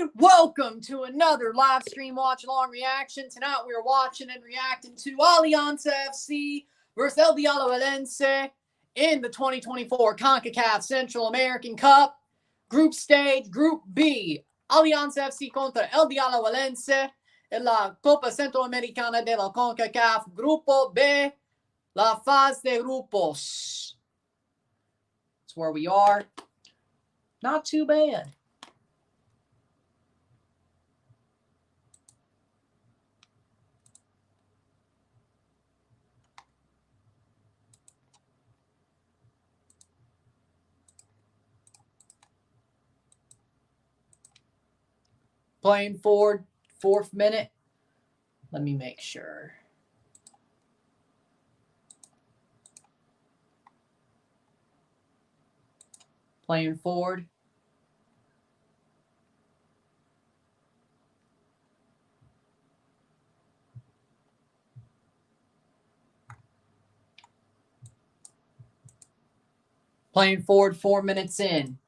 And welcome to another live stream watch-along reaction. Tonight we are watching and reacting to Alianza FC versus Alajuelense in the 2024 CONCACAF Central American Cup. Group stage, Group B. Alianza FC contra Alajuelense en la Copa Centroamericana de la CONCACAF. Grupo B, la fase de grupos. That's where we are. Not too bad. Playing forward, 4th minute. Let me make sure. Playing forward. Playing forward, 4 minutes in.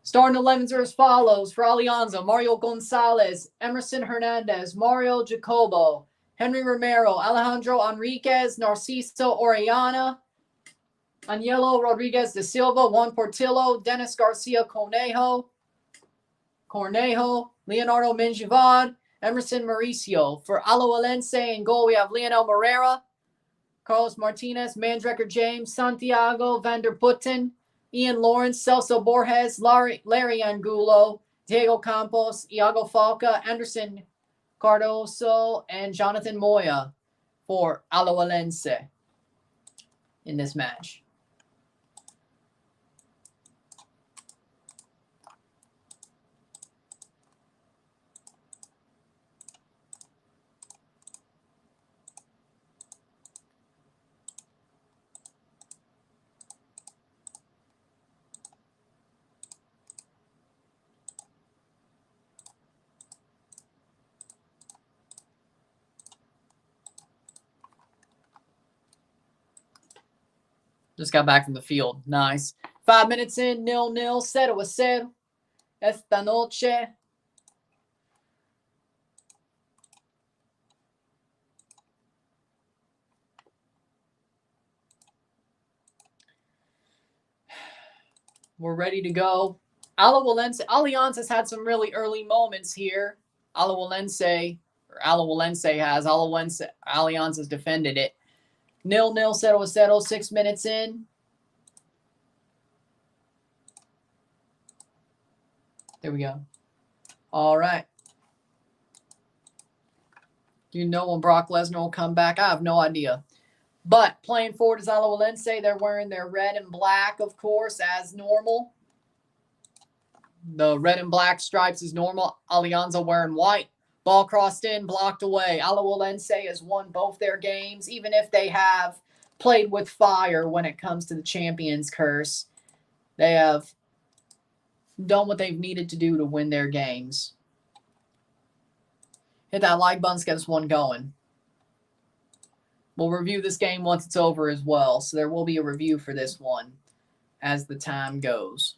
Starting 11s are as follows. For Alianza, Mario Gonzalez, Emerson Hernandez, Mario Jacobo, Henry Romero, Alejandro Enriquez, Narciso Orellana, Anielo Rodriguez de Silva, Juan Portillo, Dennis Garcia Cornejo, Leonardo Menjivad, Emerson Mauricio. For Alajuelense in goal, we have Lionel Moreira, Carlos Martinez, Mandrecker James, Santiago Vander Putten, Ian Lawrence, Celso Borges, Larry Angulo, Diego Campos, Iago Falca, Anderson Cardoso, and Jonathan Moya for Alajuelense in this match. Just got back from the field. Nice. 5 minutes in, 0-0, 0-0. Esta noche. We're ready to go. Alianza's had some really early moments here. Alianza's defended it. 0-0, 0-0, 6 minutes in. There we go. All right. Do you know when Brock Lesnar will come back? I have no idea. But playing forward is Alajuelense. They're wearing their red and black, of course, as normal. The red and black stripes is normal. Alianza wearing white. Ball crossed in, blocked away. Alajuelense has won both their games, even if they have played with fire when it comes to the Champions Curse. They have done what they've needed to do to win their games. Hit that like button to get this one going. We'll review this game once it's over as well, so there will be a review for this one as the time goes.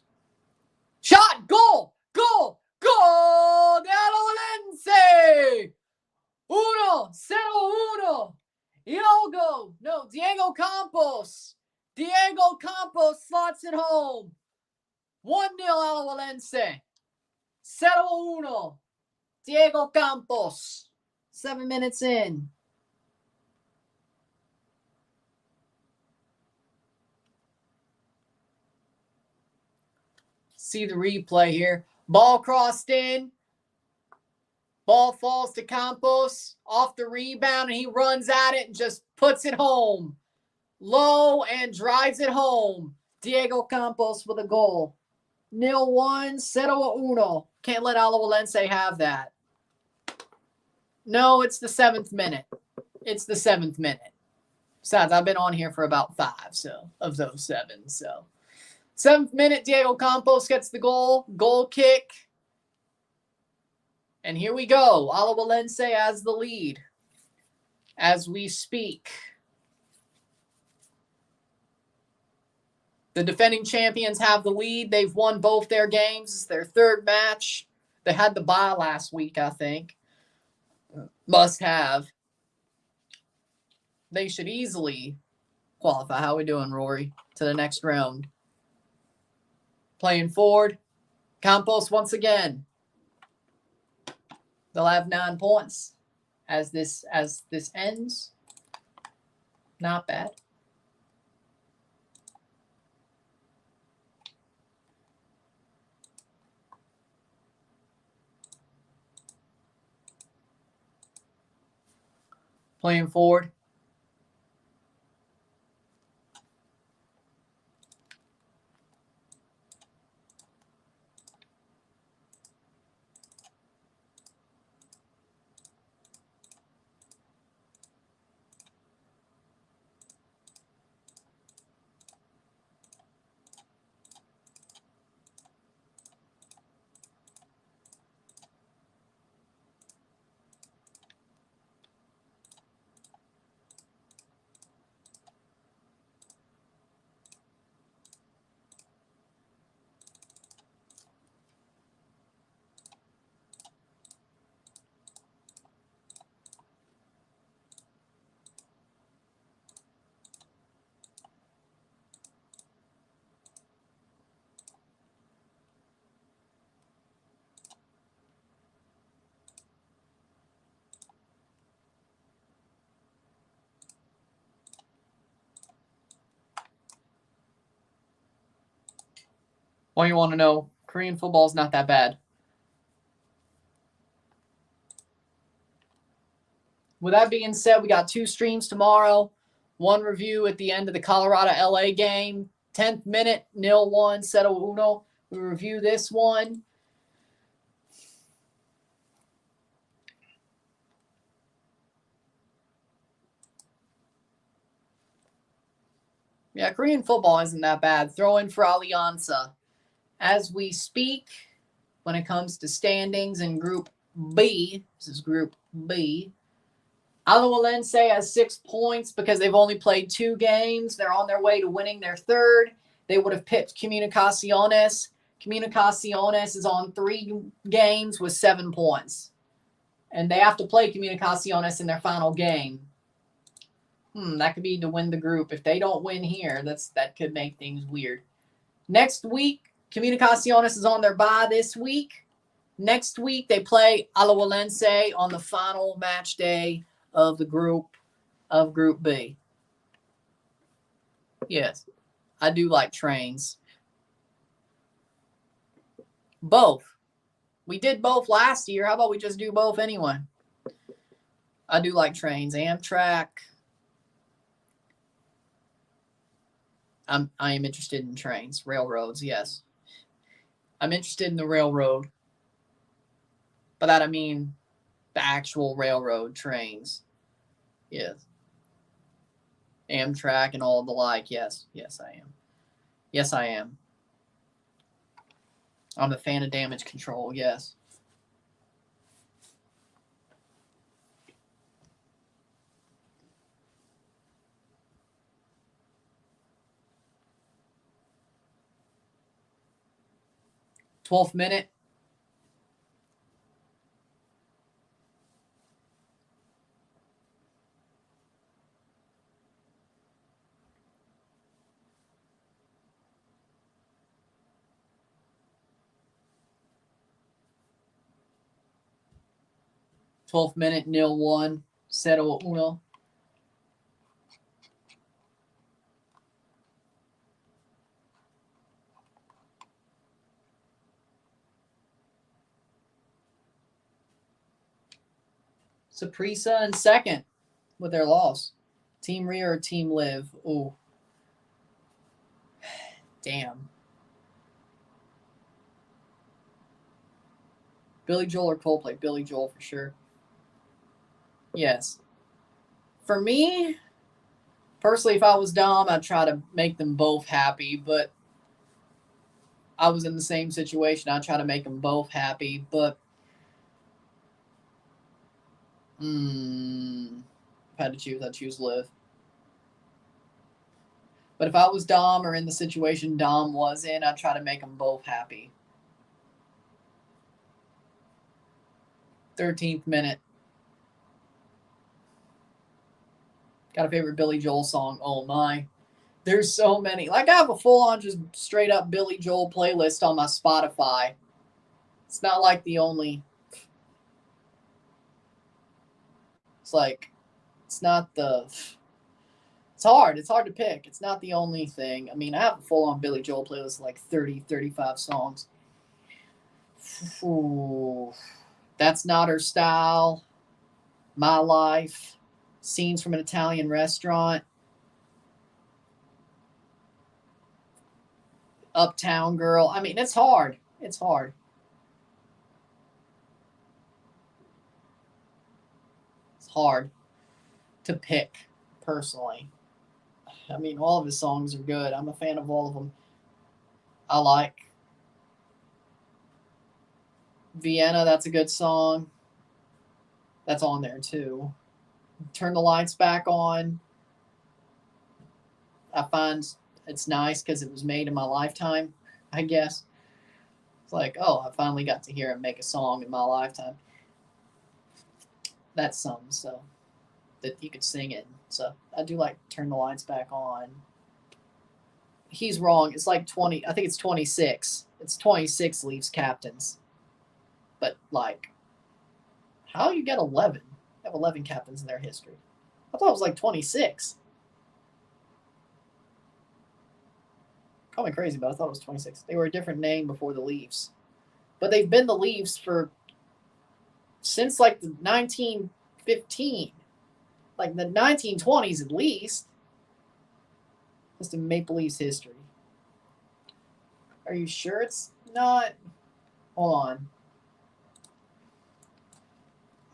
Shot! Goal! Goal! Gol de Alajuelense! 1-0. Diego Campos. Diego Campos slots it home. 1-0 Alajuelense. 0-1. Diego Campos. 7 minutes in. See the replay here. Ball crossed in. Ball falls to Campos off the rebound, and he runs at it and just puts it home. Low and drives it home. Diego Campos with a goal. 0-1, 0-1. Can't let Alajuelense have that. No, it's the 7th minute. It's the 7th minute. Besides, I've been on here for about 5 of those 7. So 7th minute, Diego Campos gets the goal. Goal kick. And here we go. Alajuelense has the lead as we speak. The defending champions have the lead. They've won both their games. It's their 3rd match. They had the bye last week, I think. Must have. They should easily qualify. How we doing, Rory? To the next round. Playing forward. Campos once again. They'll have 9 points as this ends. Not bad. Playing forward. What do you want to know? Korean football is not that bad. With that being said, we got 2 streams tomorrow. 1 review at the end of the Colorado-LA game. 10th minute, 0-1, Cero Uno. We review this one. Yeah, Korean football isn't that bad. Throw in for Alianza. As we speak, when it comes to standings in Group B, this is Group B, Alajuelense has 6 points because they've only played 2 games. They're on their way to winning their 3rd. They would have picked Comunicaciones. Comunicaciones is on 3 games with 7 points. And they have to play Comunicaciones in their final game. That could be to win the group. If they don't win here, that could make things weird. Next week, Comunicaciones is on their bye this week. Next week, they play Alajuelense on the final match day of the Group B. Yes, I do like trains. Both. We did both last year. How about we just do both anyway? I do like trains. Amtrak. I am interested in trains. Railroads, yes. I'm interested in the railroad. By that I mean the actual railroad trains. Yes. Amtrak and all the like. Yes. Yes, I am. Yes, I am. I'm a fan of damage control. Yes. Twelfth minute. Twelfth minute, 0-1. Cero Uno. Saprissa in second with their loss. Team Ria or Team Live? Ooh. Damn. Billy Joel or Coldplay? Billy Joel for sure. Yes. For me, personally, if I was Dom, I'd try to make them both happy, but I was in the same situation. I'd try to make them both happy, but if I had to choose, I'd choose Liv. But if I was Dom or in the situation Dom was in, I'd try to make them both happy. 13th minute. Got a favorite Billy Joel song? Oh my. There's so many. Like I have a full-on just straight up Billy Joel playlist on my Spotify. It's not like the only. It's like, it's not the. It's hard. It's hard to pick. It's not the only thing. I mean, I have a full-on Billy Joel playlist, like 30, 35 songs. Ooh, That's Not Her Style. My Life. Scenes from an Italian Restaurant. Uptown Girl. I mean, it's hard. It's hard. It's hard to pick, personally. I mean, all of his songs are good. I'm a fan of all of them. I like Vienna. That's a good song. That's on there, too. Turn the Lights Back On. I find it's nice because it was made in my lifetime, I guess. It's like, oh, I finally got to hear him make a song in my lifetime. That's something, so that you could sing it. So I do like Turn the Lights Back On. He's wrong. It's like 20. I think it's 26. It's 26 Leafs captains. But, like, how you get 11? They have 11 captains in their history. I thought it was like 26. Call me crazy, but I thought it was 26. They were a different name before the Leafs. But they've been the Leafs since like the 1915. Like the 1920s at least. Just in Maple Leafs history. Are you sure it's not? Hold on.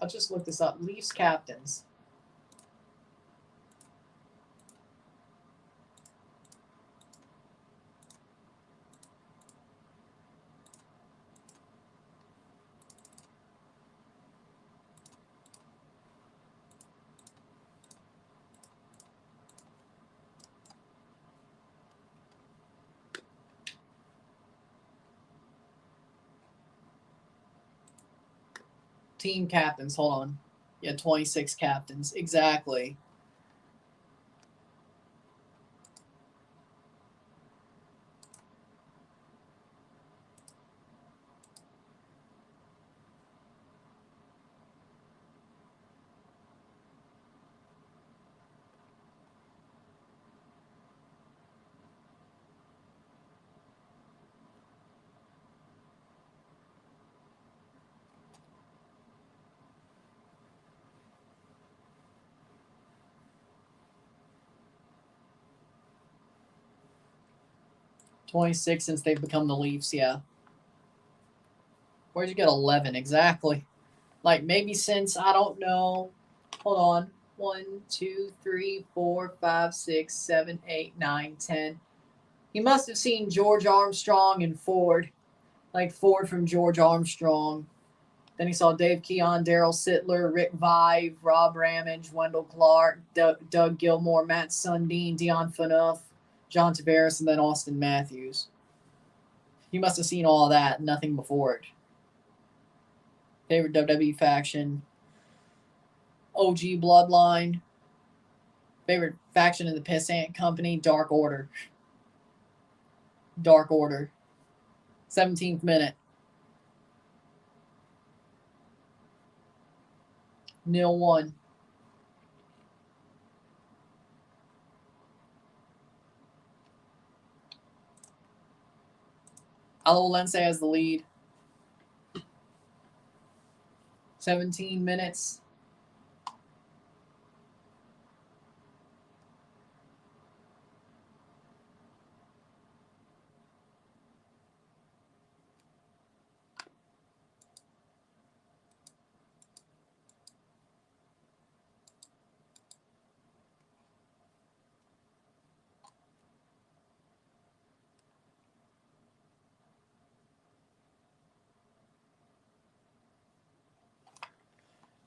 I'll just look this up. Leafs captains. Team captains. Hold on. Yeah, 26 captains. Exactly. $26 since they've become the Leafs, yeah. Where'd you get 11? Exactly. Like maybe since, I don't know. Hold on. 1, 2, 3, 4, 5, 6, 7, 8, 9, 10. He must have seen George Armstrong and Ford. Like Ford from George Armstrong. Then he saw Dave Keon, Daryl Sittler, Rick Vive, Rob Ramage, Wendell Clark, Doug Gilmore, Matt Sundin, Dion Phaneuf, John Tavares, and then Austin Matthews. He must have seen all of that, nothing before it. Favorite WWE faction. OG Bloodline. Favorite faction in the Pissant Company. Dark Order. Dark Order. 17th minute. 0-1. Alajuelense has the lead. 17 minutes.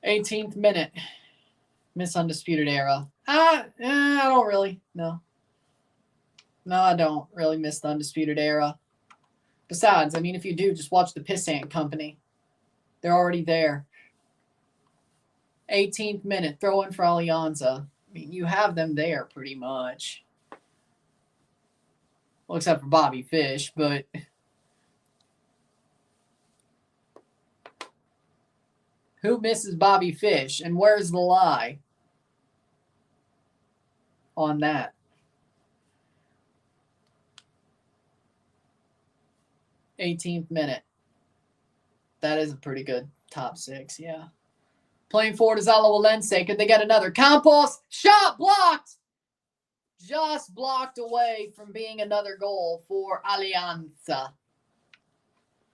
Eighteenth minute. Miss Undisputed Era. I don't really. No, I don't really miss the Undisputed Era. Besides, I mean, if you do, just watch the Pissant Company. They're already there. 18th minute, throw in for Alianza. I mean, you have them there pretty much. Well, except for Bobby Fish, but who misses Bobby Fish? And where's the lie on that? '18th minute. That is a pretty good top 6, yeah. Playing forward is Alajuelense. Could they get another? Campos, shot blocked! Just blocked away from being another goal for Alianza.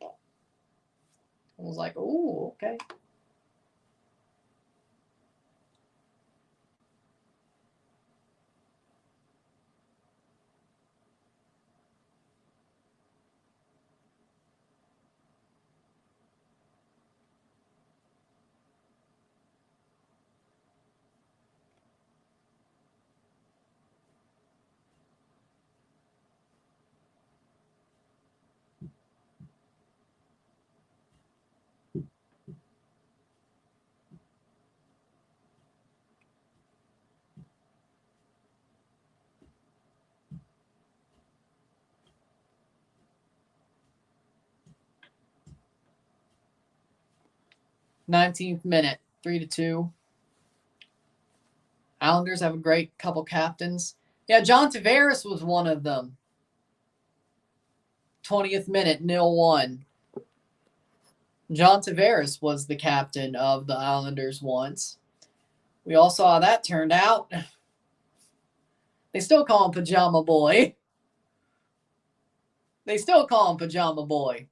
I was like, ooh, okay. '19th minute, 3-2. Islanders have a great couple captains. Yeah, John Tavares was one of them. 20th minute, 0-1. John Tavares was the captain of the Islanders once. We all saw how that turned out. They still call him Pajama Boy. They still call him Pajama Boy.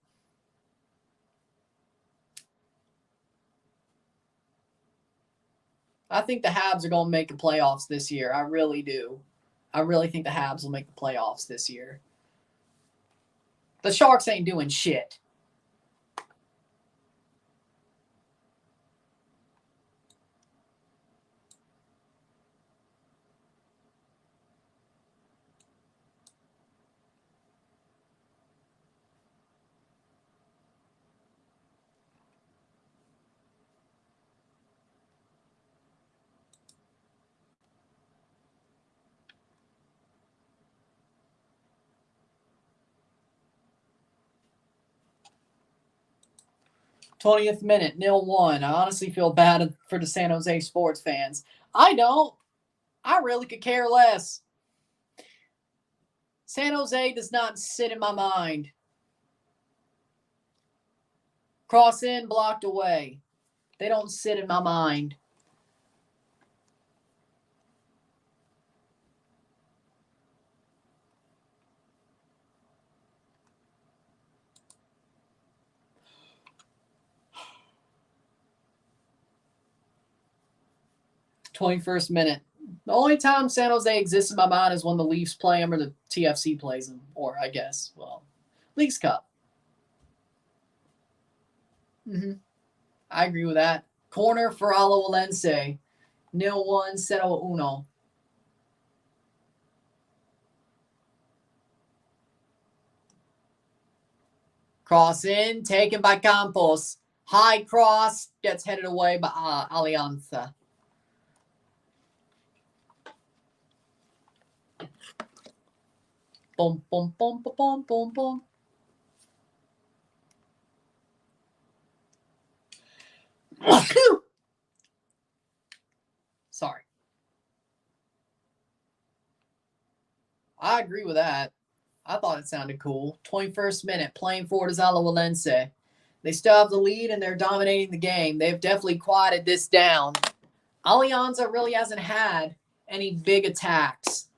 I think the Habs are going to make the playoffs this year. I really do. I really think the Habs will make the playoffs this year. The Sharks ain't doing shit. '20th minute, 0-1. I honestly feel bad for the San Jose sports fans. I don't. I really could care less. San Jose does not sit in my mind. Cross in, blocked away. They don't sit in my mind. '21st minute. The only time San Jose exists in my mind is when the Leafs play them or the TFC plays them. Or, I guess, well, Leagues Cup. I agree with that. Corner for Alajuelense. 0-1, 0-1. Cross in, taken by Campos. High cross, gets headed away by Alianza. Boom, boom, boom, boom, boom, boom, boom. Sorry. I agree with that. I thought it sounded cool. 21st minute, playing forward is Alajuelense. They still have the lead and they're dominating the game. They've definitely quieted this down. Alianza really hasn't had any big attacks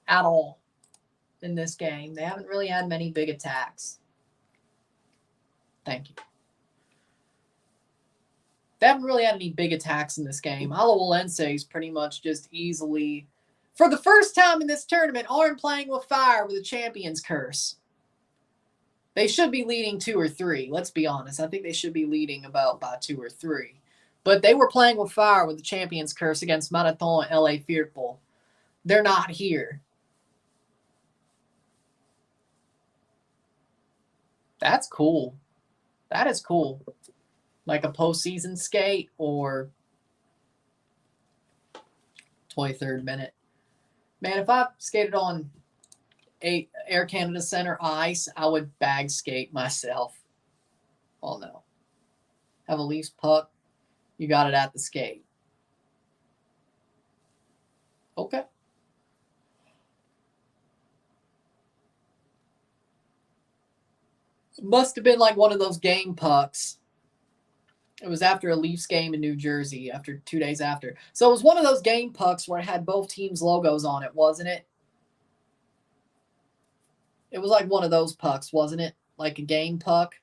at all in this game. They haven't really had many big attacks. Thank you. They haven't really had any big attacks in this game. Alajuelense is pretty much just easily, for the first time in this tournament, aren't playing with fire with a champion's curse. They should be leading 2 or 3. Let's be honest. I think they should be leading about by 2 or 3. But they were playing with fire with the champion's curse against Marathon and LA Firpo. They're not here. That's cool. That is cool. Like a postseason skate or 23rd minute. Man, if I skated on Air Canada Center ice, I would bag skate myself. Oh, no. Have a Leafs puck. You got it at the skate. Okay. It must have been like one of those game pucks. It was after a Leafs game in New Jersey, after 2 days after. So it was one of those game pucks where it had both teams' logos on it, wasn't it? It was like one of those pucks, wasn't it? Like a game puck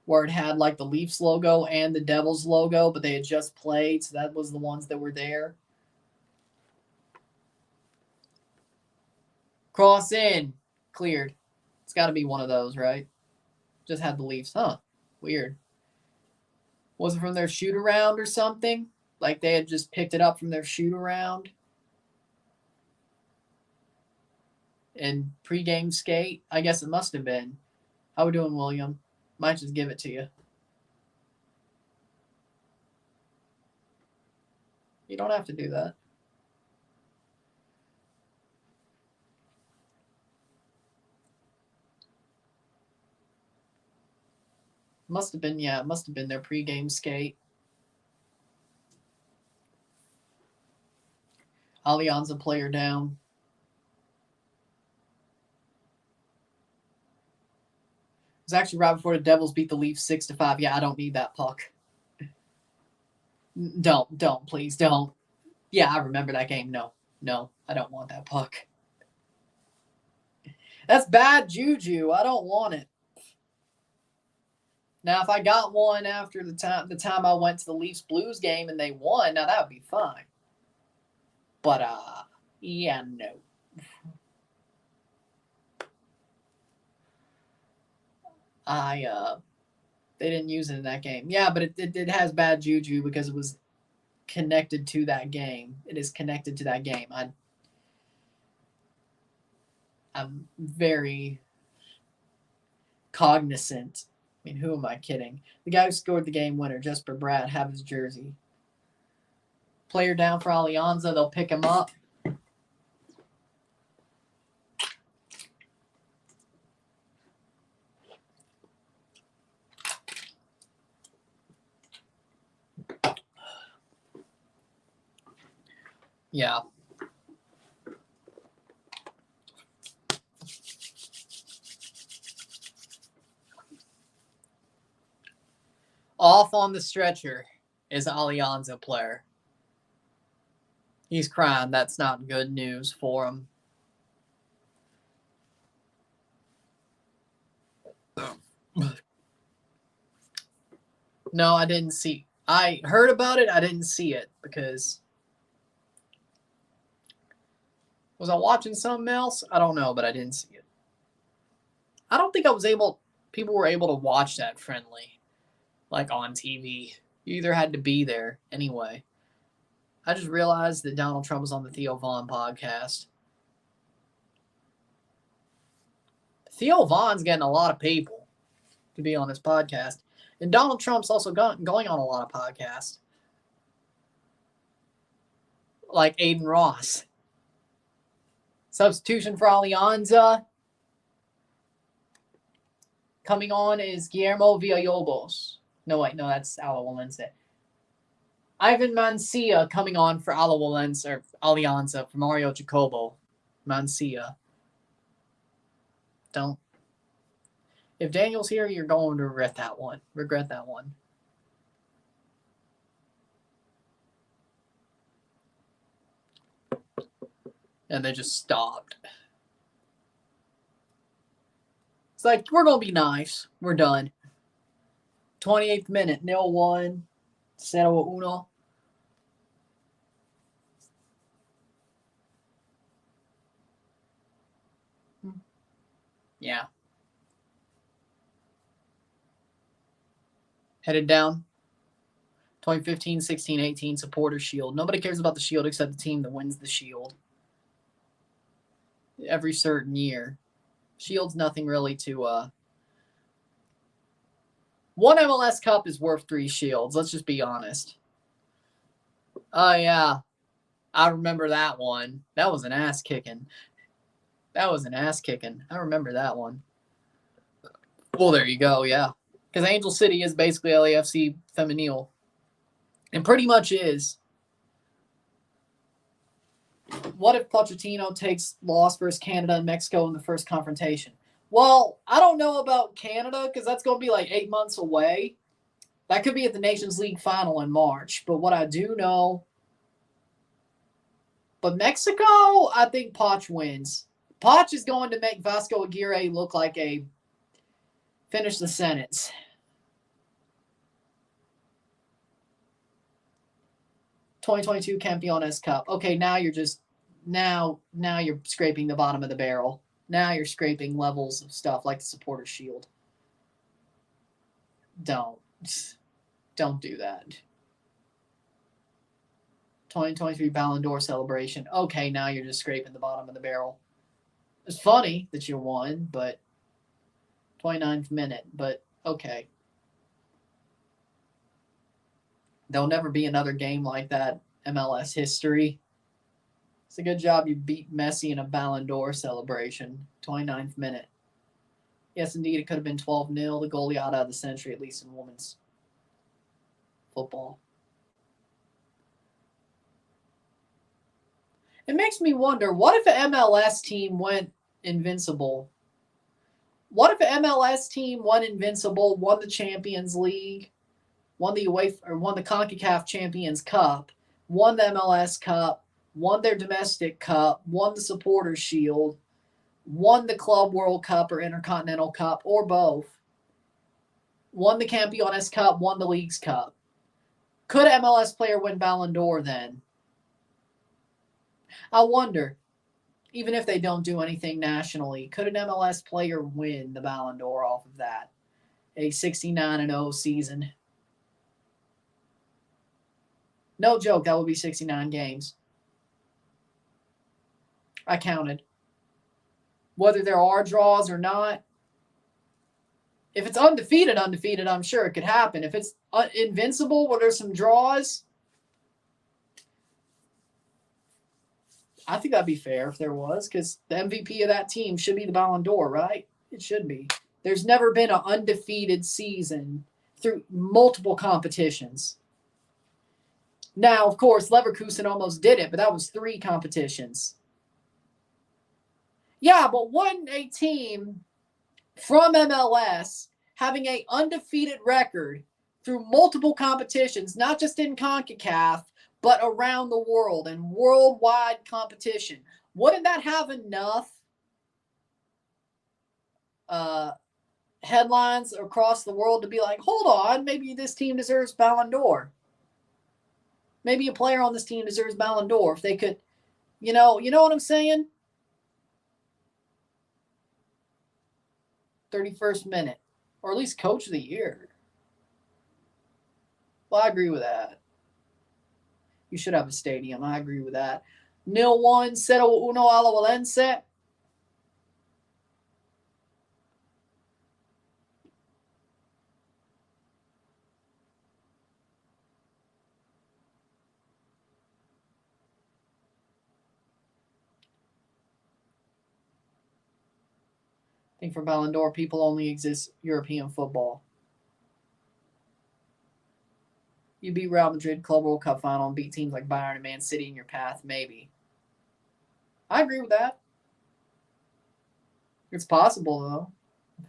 where it had like the Leafs logo and the Devils logo, but they had just played, so that was the ones that were there. Cross in. Cleared. It's got to be one of those, right? Just had the Leafs. Huh. Weird. Was it from their shoot-around or something? Like they had just picked it up from their shoot-around? And pre-game skate? I guess it must have been. How we doing, William? Might just give it to you. You don't have to do that. Must have been, yeah, it must have been their pre-game skate. Alianza player down. It was actually right before the Devils beat the Leafs 6-5. Yeah, I don't need that puck. Don't, please, don't. Yeah, I remember that game. No, I don't want that puck. That's bad juju. I don't want it. Now, if I got one after the time I went to the Leafs Blues game and they won, now that would be fine. But yeah, no. They didn't use it in that game. Yeah, but it has bad juju because it was connected to that game. It is connected to that game. I'm very cognizant. I mean, who am I kidding? The guy who scored the game winner, Jesper Bratt, have his jersey. Player down for Alianza. They'll pick him up. Yeah. Off on the stretcher is Alianza player. He's crying. That's not good news for him. No, I didn't see. I heard about it. I didn't see it because was I watching something else? I don't know, but I didn't see it. I don't think people were able to watch that friendly, like on TV. You either had to be there anyway. I just realized that Donald Trump was on the Theo Von podcast. Theo Von's getting a lot of people to be on his podcast. And Donald Trump's also going on a lot of podcasts. Like Aiden Ross. Substitution for Alianza. Coming on is Guillermo Villalobos. No, wait, no, that's Alajuelense. Ivan Mancia coming on for Alajuelense or Alianza for Mario Jacobo. Mancia. Don't. If Daniel's here, you're going to regret that one. And they just stopped. It's like, we're going to be nice. We're done. 28th minute, 0-1. 0-1. Yeah. Headed down. 2015, 16, 18 supporter shield. Nobody cares about the shield except the team that wins the shield. Every certain year. Shield's nothing really to one MLS Cup is worth 3 shields. Let's just be honest. Oh, yeah. I remember that one. That was an ass kicking. That was an ass kicking. I remember that one. Well, there you go. Yeah, because Angel City is basically LAFC Femenil, and pretty much is. What if Pochettino takes loss versus Canada and Mexico in the first confrontation? Well, I don't know about Canada because that's going to be like 8 months away. That could be at the Nations League final in March. But what I do know, but Mexico, I think Poch wins. Poch is going to make Vasco Aguirre look like a finish the sentence. "2022 Campeones Cup." Okay, now you're just now you're scraping the bottom of the barrel. Now you're scraping levels of stuff like the Supporter Shield. Don't do that. 2023 Ballon d'Or celebration. Okay, now you're just scraping the bottom of the barrel. It's funny that you won, but 29th minute, but okay. There'll never be another game like that MLS history. It's a good job you beat Messi in a Ballon d'Or celebration. 29th minute. Yes, indeed, it could have been 12-0, the goleada of the century, at least in women's football. It makes me wonder, what if an MLS team went invincible? What if an MLS team went invincible, won the Champions League, won the CONCACAF Champions Cup, won the MLS Cup, won their domestic cup, won the Supporters Shield, won the Club World Cup or Intercontinental Cup, or both, won the Campeones Cup, won the Leagues Cup. Could an MLS player win Ballon d'Or then? I wonder, even if they don't do anything nationally, could an MLS player win the Ballon d'Or off of that? A 69-0 season. No joke, that would be 69 games. I counted. Whether there are draws or not, if it's undefeated, I'm sure it could happen. If it's invincible, where there's some draws, I think that'd be fair if there was, because the MVP of that team should be the Ballon d'Or, right? It should be. There's never been an undefeated season through multiple competitions. Now, of course, Leverkusen almost did it, but that was 3 competitions. Yeah, but wasn't a team from MLS having an undefeated record through multiple competitions, not just in CONCACAF, but around the world and worldwide competition? Wouldn't that have enough headlines across the world to be like, hold on, maybe this team deserves Ballon d'Or? Maybe a player on this team deserves Ballon d'Or if they could, you know what I'm saying? 31st minute, or at least Coach of the Year. Well, I agree with that. You should have a stadium. I agree with that. 0-1, 0-1 Alajuelense. I think for Ballon d'Or, people only exist European football. You beat Real Madrid Club World Cup final and beat teams like Bayern and Man City in your path, maybe. I agree with that. It's possible, though.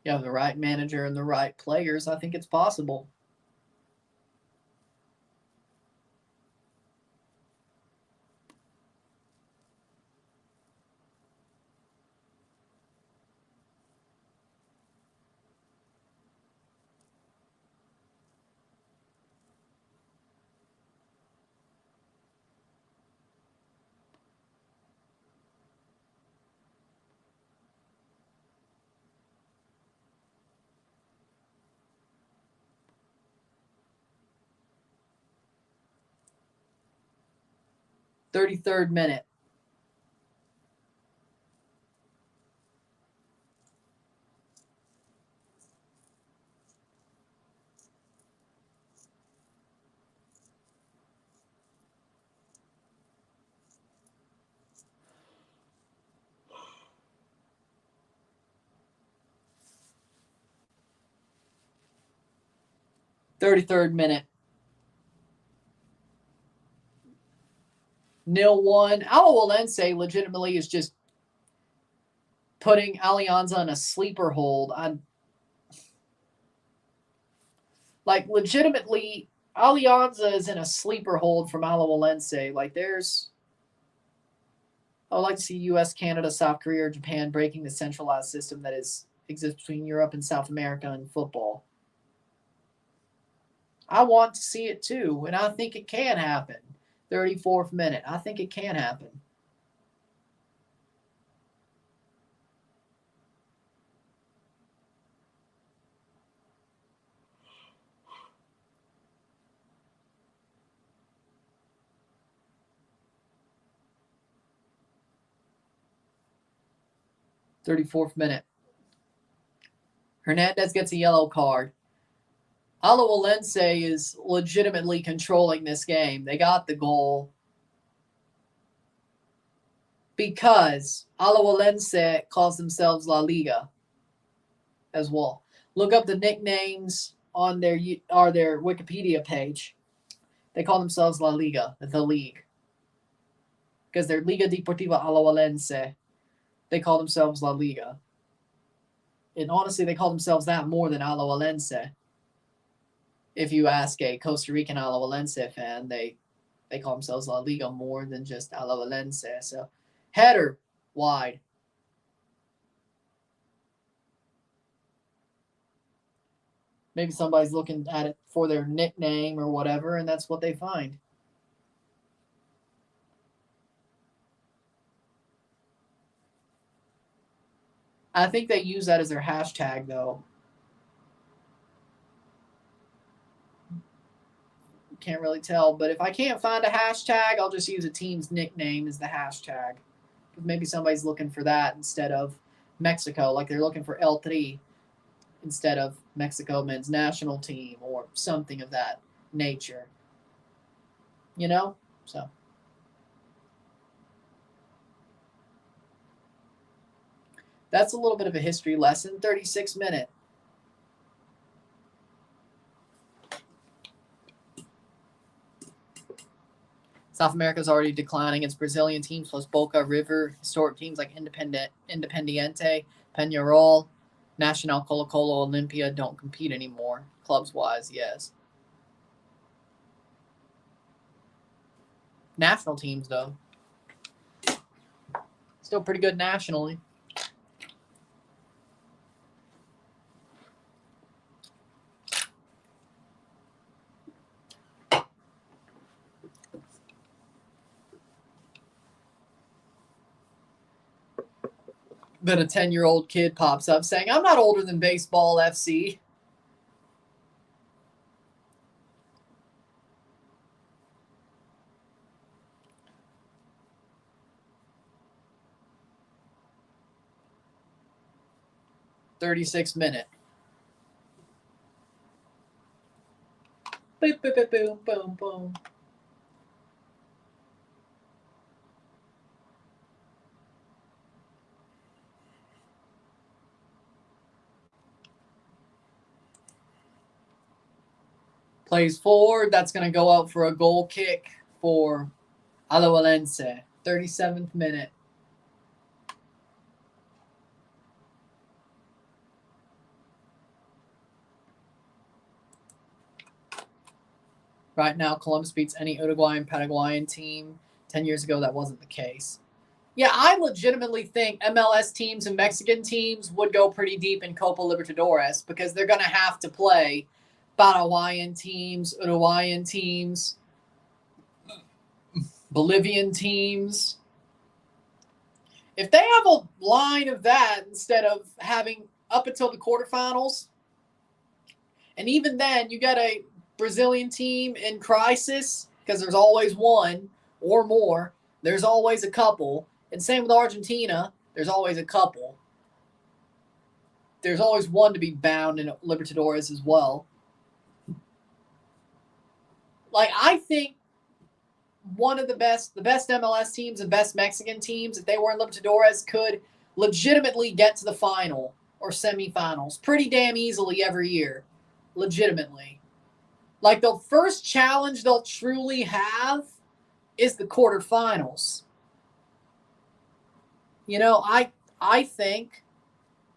You have the right manager and the right players. I think it's possible. "33rd minute. 33rd minute. 0-1. Alajuelense legitimately is just putting Alianza in a sleeper hold. Legitimately, Alianza is in a sleeper hold from Alajuelense. I would like to see U.S., Canada, South Korea, or Japan breaking the centralized system that exists between Europe and South America in football. I want to see it too, and I think it can happen. 34th minute. I think it can happen. '34th minute. Hernandez gets a yellow card. Alajuelense is legitimately controlling this game. They got the goal because Alajuelense calls themselves La Liga as well. Look up the nicknames on their Wikipedia page. They call themselves La Liga, the league. Because they're Liga Deportiva Alajuelense. They call themselves La Liga. And honestly, they call themselves that more than Alajuelense. If you ask a Costa Rican Alajuelense fan, they call themselves La Liga more than just Alajuelense. So, header, wide. Maybe somebody's looking at it for their nickname or whatever, and that's what they find. I think they use that as their hashtag, though. Can't really tell, but if I can't find a hashtag, I'll just use a team's nickname as the hashtag. Maybe somebody's looking for that instead of Mexico, like they're looking for El Tri instead of Mexico men's national team or something of that nature. You know? So. That's a little bit of a history lesson. 36 minute. South America is already declining. It's Brazilian teams plus Boca, River, historic teams like Independiente, Peñarol, Nacional, Colo-Colo, Olympia don't compete anymore. Clubs-wise, yes. National teams, though. Still pretty good nationally. Then a 10-year-old kid pops up saying, I'm not older than Baseball FC. '36 minute. Boom, boom, boom, boom, boom, boom. Plays forward. That's going to go out for a goal kick for Alajuelense. 37th minute. Right now, Columbus beats any Uruguayan, Paraguayan team. 10 years ago, that wasn't the case. Yeah, I legitimately think MLS teams and Mexican teams would go pretty deep in Copa Libertadores because they're going to have to play Paraguayan teams, Uruguayan teams, Bolivian teams. If they have a line of that instead of having up until the quarterfinals, and even then you got a Brazilian team in crisis because there's always one or more. There's always a couple. And same with Argentina. There's always a couple. There's always one to be bound in Libertadores as well. I think one of the best MLS teams and best Mexican teams, if they were in Libertadores, could legitimately get to the final or semifinals pretty damn easily every year. Legitimately. Like, the first challenge they'll truly have is the quarterfinals. You know, I think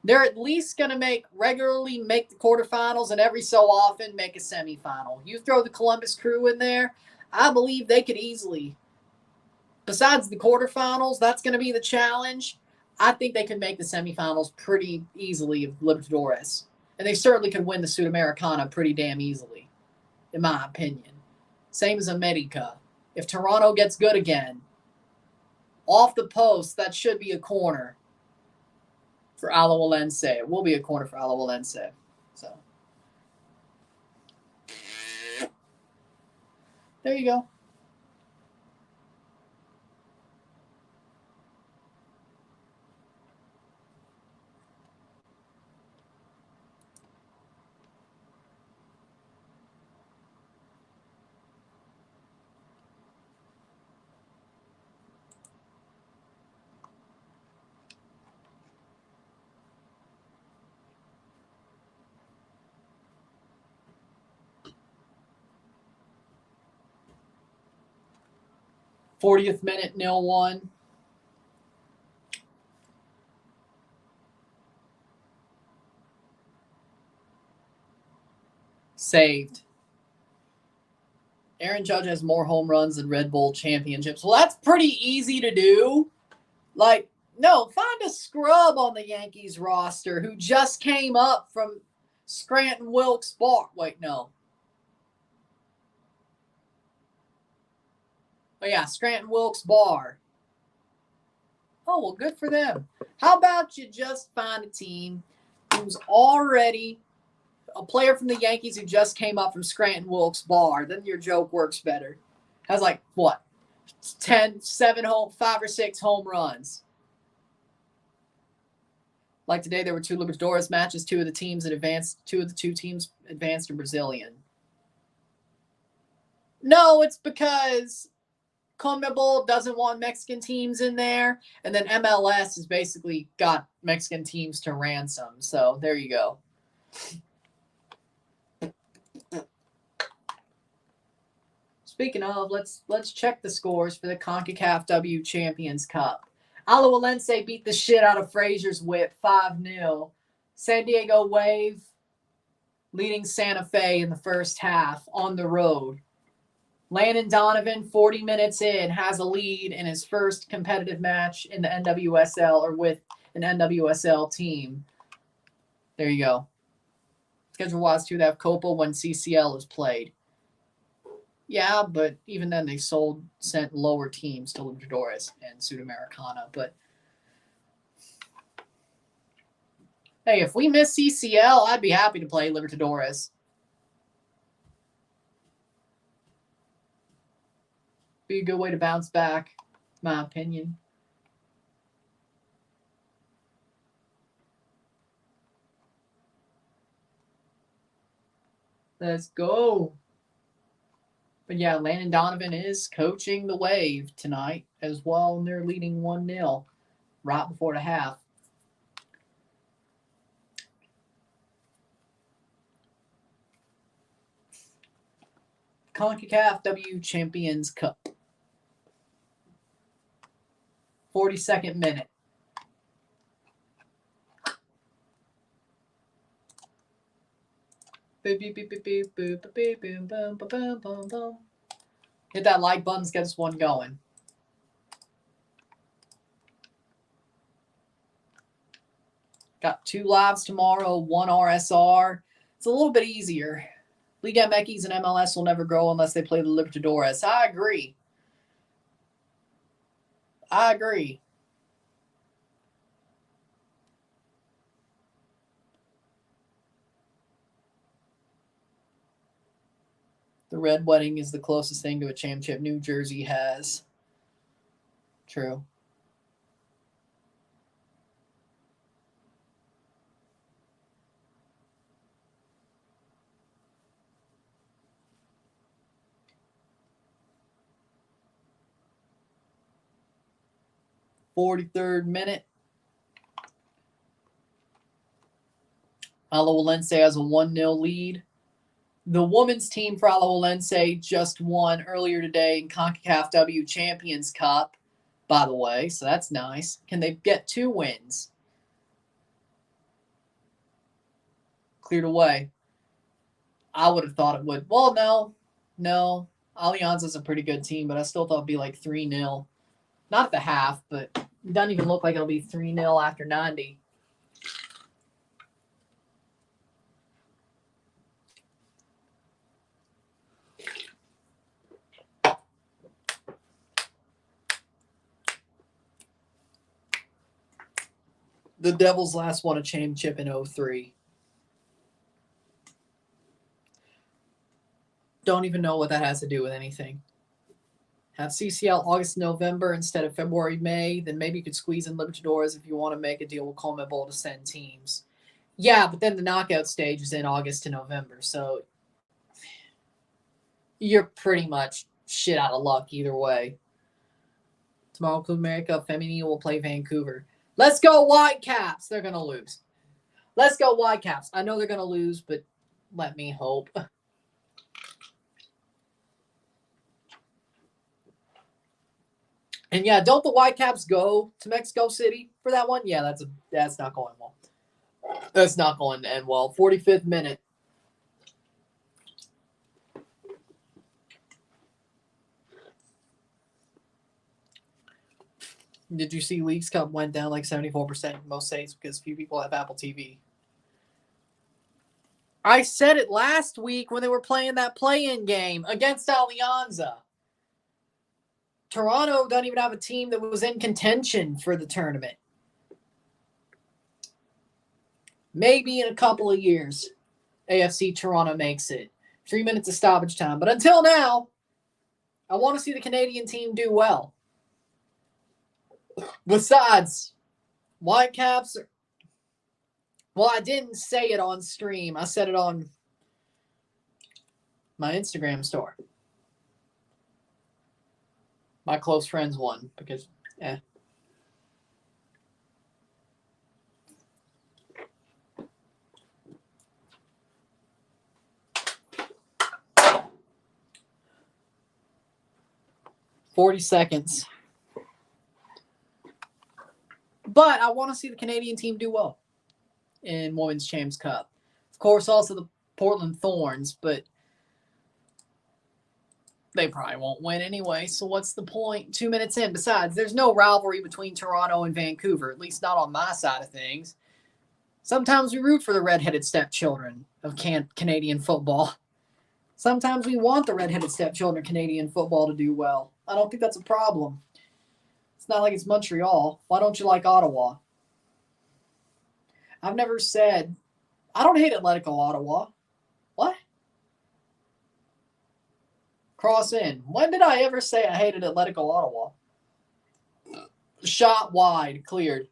they're at least going to regularly make the quarterfinals and every so often make a semifinal. You throw the Columbus Crew in there, I believe they could easily, besides the quarterfinals, that's going to be the challenge. I think they could make the semifinals pretty easily of Libertadores. And they certainly could win the Sudamericana pretty damn easily, in my opinion. Same as America. If Toronto gets good again, off the post, that should be a corner for Alajuelense. It will be a corner for Alajuelense. So, there you go. '40th minute, 0-1. Saved. Aaron Judge has more home runs than Red Bull championships. Well, that's pretty easy to do. Like, no, find a scrub on the Yankees roster who just came up from Scranton Wilkes Bar. Wait, no. Oh, yeah, Scranton Wilkes Bar. Oh, well, good for them. How about you just find a team who's already a player from the Yankees who just came up from Scranton Wilkes Bar? Then your joke works better. Has like, what, 5 or 6 home runs. Like today, there were 2 Libertadores matches. 2 of the teams advanced to Brazilian. No, it's because CONMEBOL doesn't want Mexican teams in there, and then MLS has basically got Mexican teams to ransom. So there you go. Speaking of, let's check the scores for the CONCACAF W Champions Cup. Alajuelense beat the shit out of Frazier's Whip 5-0. San Diego Wave leading Santa Fe in the first half on the road. Landon Donovan, 40 minutes in, has a lead in his first competitive match in the NWSL or with an NWSL team. There you go. Schedule-wise, too, they have Copa when CCL is played. Yeah, but even then they sent lower teams to Libertadores and Sudamericana. But hey, if we miss CCL, I'd be happy to play Libertadores. Be a good way to bounce back, my opinion. Let's go. But yeah, Landon Donovan is coaching the Wave tonight as well, and they're leading 1-0 right before the half. CONCACAF W Champions Cup. 42nd minute. Hit that like button, get us one going. Got 2 lives tomorrow, 1 RSR. It's a little bit easier. Liga MX and MLS will never grow unless they play the Libertadores. I agree. The Red Wedding is the closest thing to a championship New Jersey has. True. '43rd minute. Alajuelense has a 1-0 lead. The women's team for Alajuelense just won earlier today in CONCACAF W Champions Cup, by the way, so that's nice. Can they get 2 wins? Cleared away. I would have thought it would. Well, no. Alianza is a pretty good team, but I still thought it'd be like 3-0. Not at the half, but it doesn't even look like it'll be 3-0 after 90. The Devils last won a championship in 2003. Don't even know what that has to do with anything. Have CCL August, November instead of February, May. Then maybe you could squeeze in Libertadores if you want to make a deal with CONMEBOL to send teams. Yeah, but then the knockout stage is in August to November. So you're pretty much shit out of luck either way. Tomorrow, Club America Feminine will play Vancouver. Let's go Whitecaps. They're going to lose. Let's go Whitecaps. I know they're going to lose, but let me hope. And yeah, don't the Whitecaps go to Mexico City for that one? Yeah, that's not going well. That's not going to end well. 45th minute. Did you see Leagues Cup went down like 74% in most states because few people have Apple TV? I said it last week when they were playing that play-in game against Alianza. Toronto doesn't even have a team that was in contention for the tournament. Maybe in a couple of years, AFC Toronto makes it. 3 minutes of stoppage time. But until now, I want to see the Canadian team do well. Besides, Whitecaps are... Well, I didn't say it on stream. I said it on my Instagram story. My close friends won because, 40 seconds. But I want to see the Canadian team do well in Women's Champs Cup. Of course, also the Portland Thorns, but they probably won't win anyway, so what's the point? 2 minutes in. Besides, there's no rivalry between Toronto and Vancouver, at least not on my side of things. Sometimes we root for the redheaded stepchildren of Canadian football. Sometimes we want the redheaded stepchildren of Canadian football to do well. I don't think that's a problem. It's not like it's Montreal. Why don't you like Ottawa? I've never said, I don't hate Atletico Ottawa. What? Cross in. When did I ever say I hated Atletico Ottawa? Shot wide. Cleared.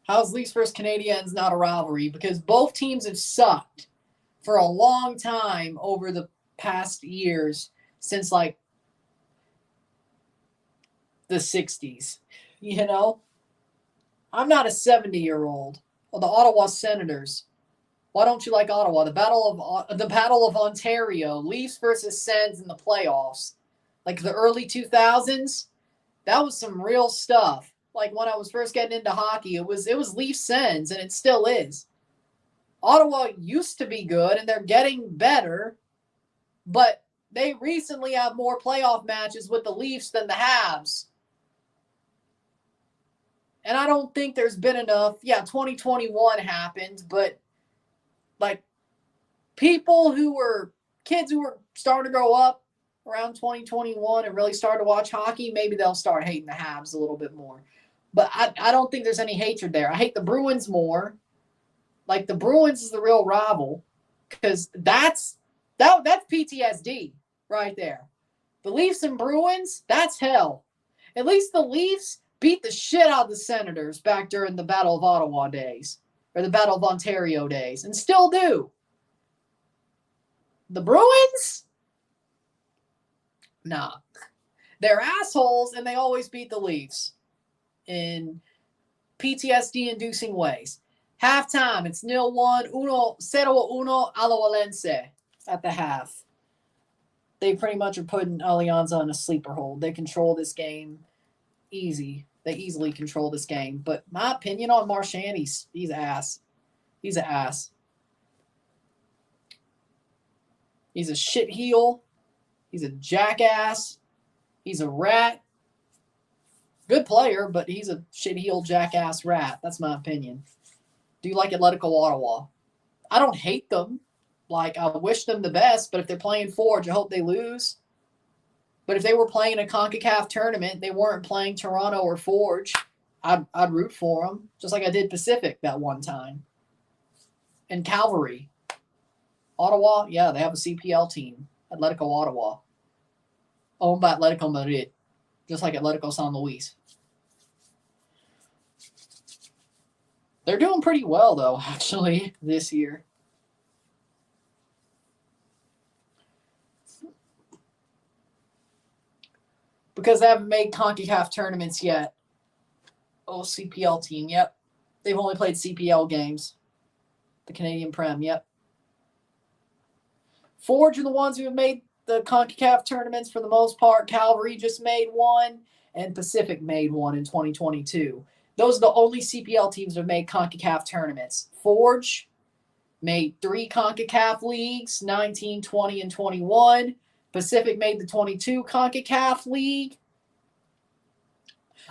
How's Leafs versus Canadiens not a rivalry? Because both teams have sucked for a long time over the past years since like the 60s. You know? I'm not a 70-year-old. Well, the Ottawa Senators. Why don't you like Ottawa? The Battle of Ontario, Leafs versus Sens in the playoffs, like the early 2000s. That was some real stuff. Like when I was first getting into hockey, it was Leafs Sens, and it still is. Ottawa used to be good, and they're getting better, but they recently have more playoff matches with the Leafs than the Habs. And I don't think there's been enough. Yeah, 2021 happened, but like people who were kids who were starting to grow up around 2021 and really started to watch hockey, maybe they'll start hating the Habs a little bit more. But I don't think there's any hatred there. I hate the Bruins more. Like the Bruins is the real rival because that's PTSD right there. The Leafs and Bruins, that's hell. At least the Leafs beat the shit out of the Senators back during the Battle of Ottawa days. Or the Battle of Ontario days, and still do. The Bruins? Nah. They're assholes, and they always beat the Leafs in PTSD-inducing ways. Halftime, it's 0-1, 0-1 Alajuelense at the half. They pretty much are putting Alianza on a sleeper hold. They control this game easy. They easily control this game. But my opinion on Marchand, he's ass. He's an ass. He's a shit heel. He's a jackass. He's a rat. Good player, but he's a shit heel jackass rat. That's my opinion. Do you like Atletico Ottawa? I don't hate them. Like, I wish them the best, but if they're playing Forge, I hope they lose. But if they were playing a CONCACAF tournament, they weren't playing Toronto or Forge, I'd root for them, just like I did Pacific that one time. And Calvary. Ottawa, yeah, they have a CPL team, Atletico Ottawa. Owned by Atletico Madrid, just like Atletico San Luis. They're doing pretty well, though, actually, this year. Because they haven't made CONCACAF tournaments yet. Oh, CPL team, yep. They've only played CPL games. The Canadian Prem, yep. Forge are the ones who have made the CONCACAF tournaments for the most part. Calvary just made one, and Pacific made one in 2022. Those are the only CPL teams that have made CONCACAF tournaments. Forge made 3 CONCACAF leagues, 19, 20, and 21. Pacific made the 22 CONCACAF League.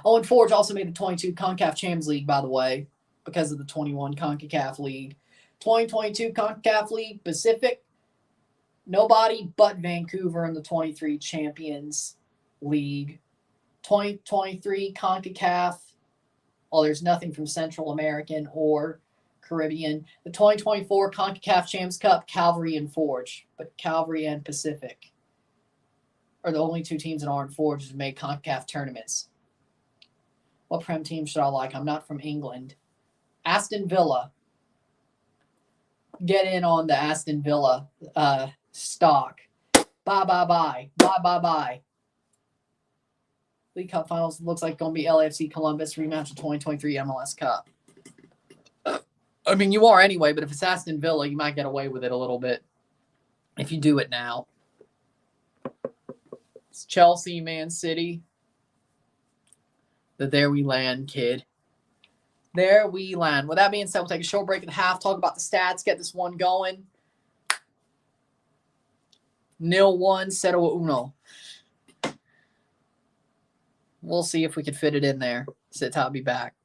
Oh, and Forge also made the 22 CONCACAF Champions League, by the way, because of the 21 CONCACAF League. 2022 CONCACAF League, Pacific, nobody but Vancouver in the 23 Champions League. 2023 CONCACAF, well, there's nothing from Central American or Caribbean. The 2024 CONCACAF Champions Cup, Calvary and Forge, but Calvary and Pacific are the only 2 teams that aren't Forge to make CONCACAF tournaments. What Prem team should I like? I'm not from England. Aston Villa. Get in on the Aston Villa stock. Bye. League Cup Finals looks like going to be LAFC Columbus rematch of 2023 MLS Cup. I mean, you are anyway, but if it's Aston Villa, you might get away with it a little bit if you do it now. It's Chelsea, Man City. There we land, kid. There we land. With that being said, we'll take a short break at the half, talk about the stats, get this one going. 0-1, 0-1. We'll see if we can fit it in there. Sit tight, I'll be back.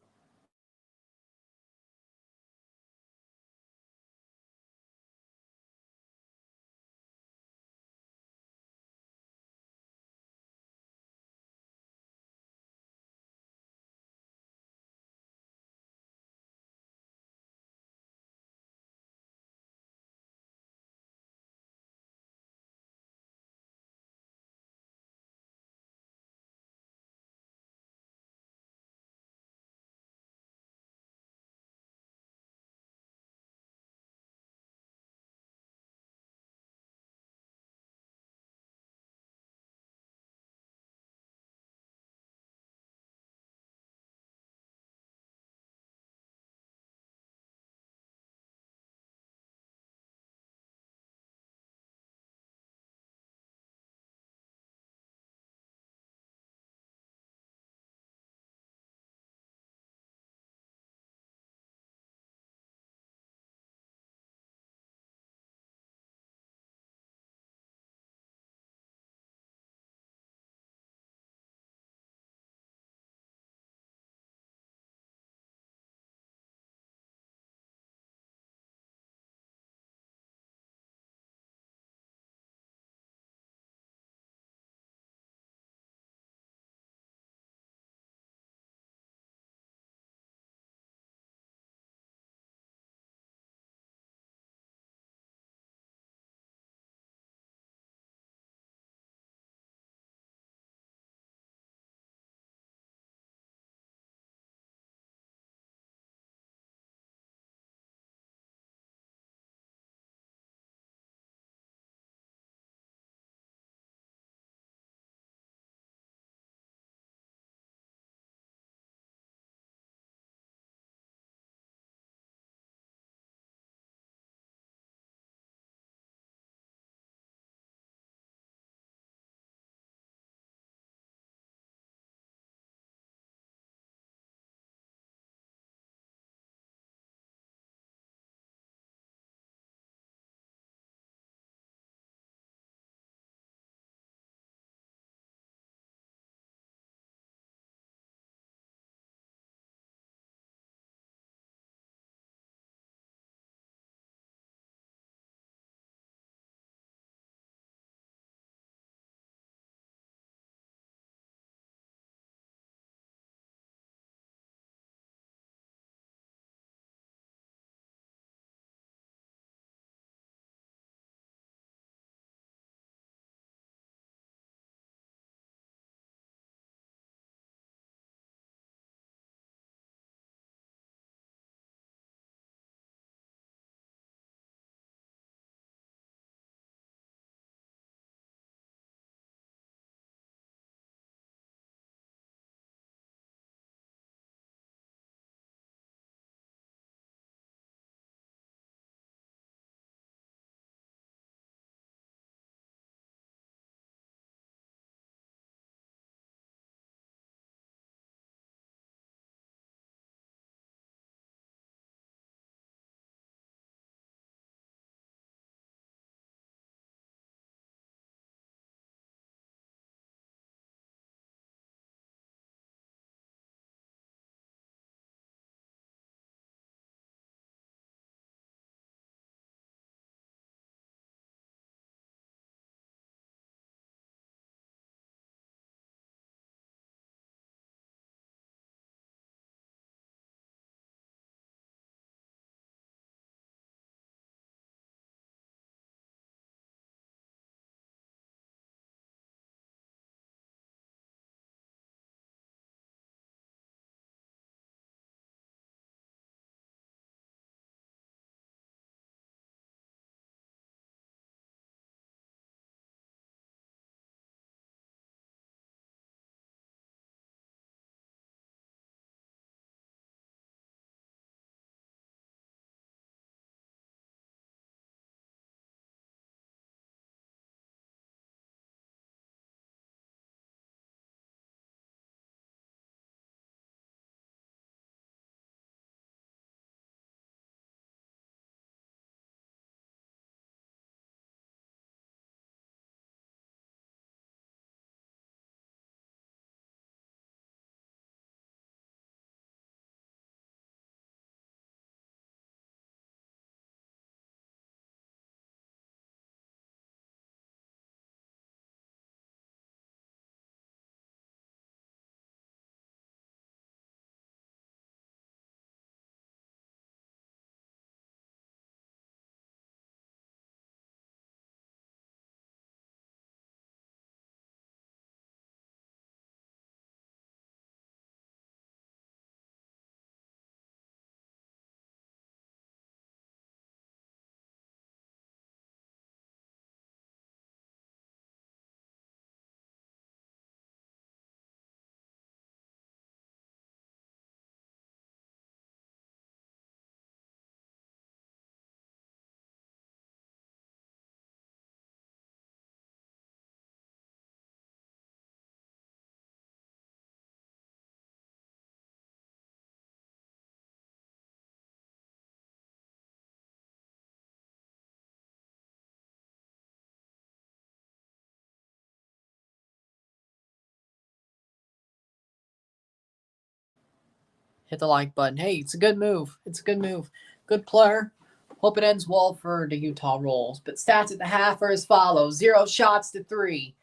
hit the like button. Hey, it's a good move. It's a good move. Good player. Hope it ends well for the Utah Rolls. But stats at the half are as follows. 0 shots to 3.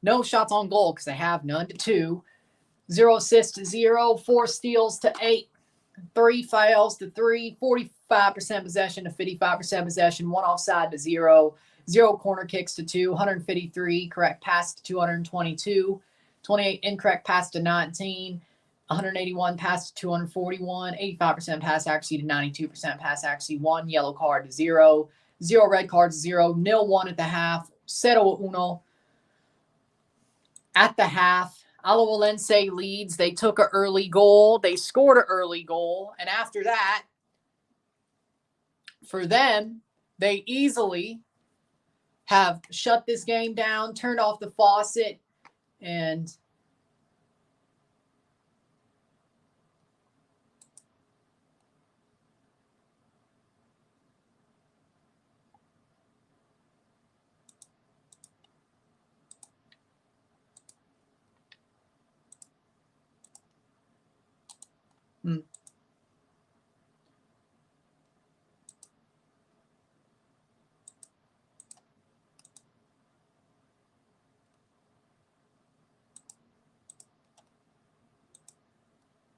No shots on goal because they have none to 2. 0 assists to 0. 4 steals to 8. 3 fouls to 3. 45% possession to 55% possession. 1 offside to 0. 0 corner kicks to 2. 153 correct pass to 222. 28 incorrect pass to 19. 181 pass to 241, 85% pass accuracy to 92% pass accuracy, 1 yellow card to 0, 0 red cards to 0, 0-1 at the half, 0-1 at the half. Alajuelense leads. They took an early goal. They scored an early goal. And after that, for them, they easily have shut this game down, turned off the faucet, and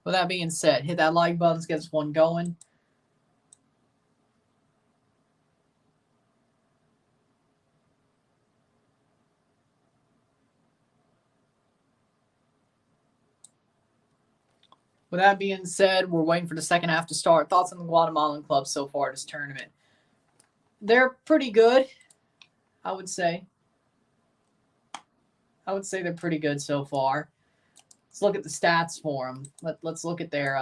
with that being said, hit that like button, get this one going. With that being said, we're waiting for the second half to start. Thoughts on the Guatemalan club so far this tournament? They're pretty good, I would say. I would say they're pretty good so far. Let's look at the stats for them. Let's look at their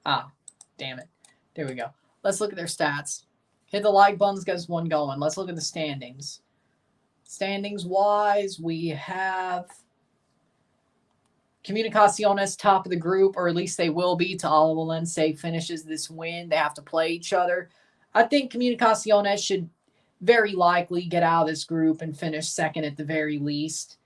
damn it. There we go. Let's look at their stats. Hit the like buttons, get us one going. Let's look at the standings. Standings-wise, we have Comunicaciones top of the group, or at least they will be till Alajuelense finishes this win. They have to play each other. I think Comunicaciones should very likely get out of this group and finish second at the very least.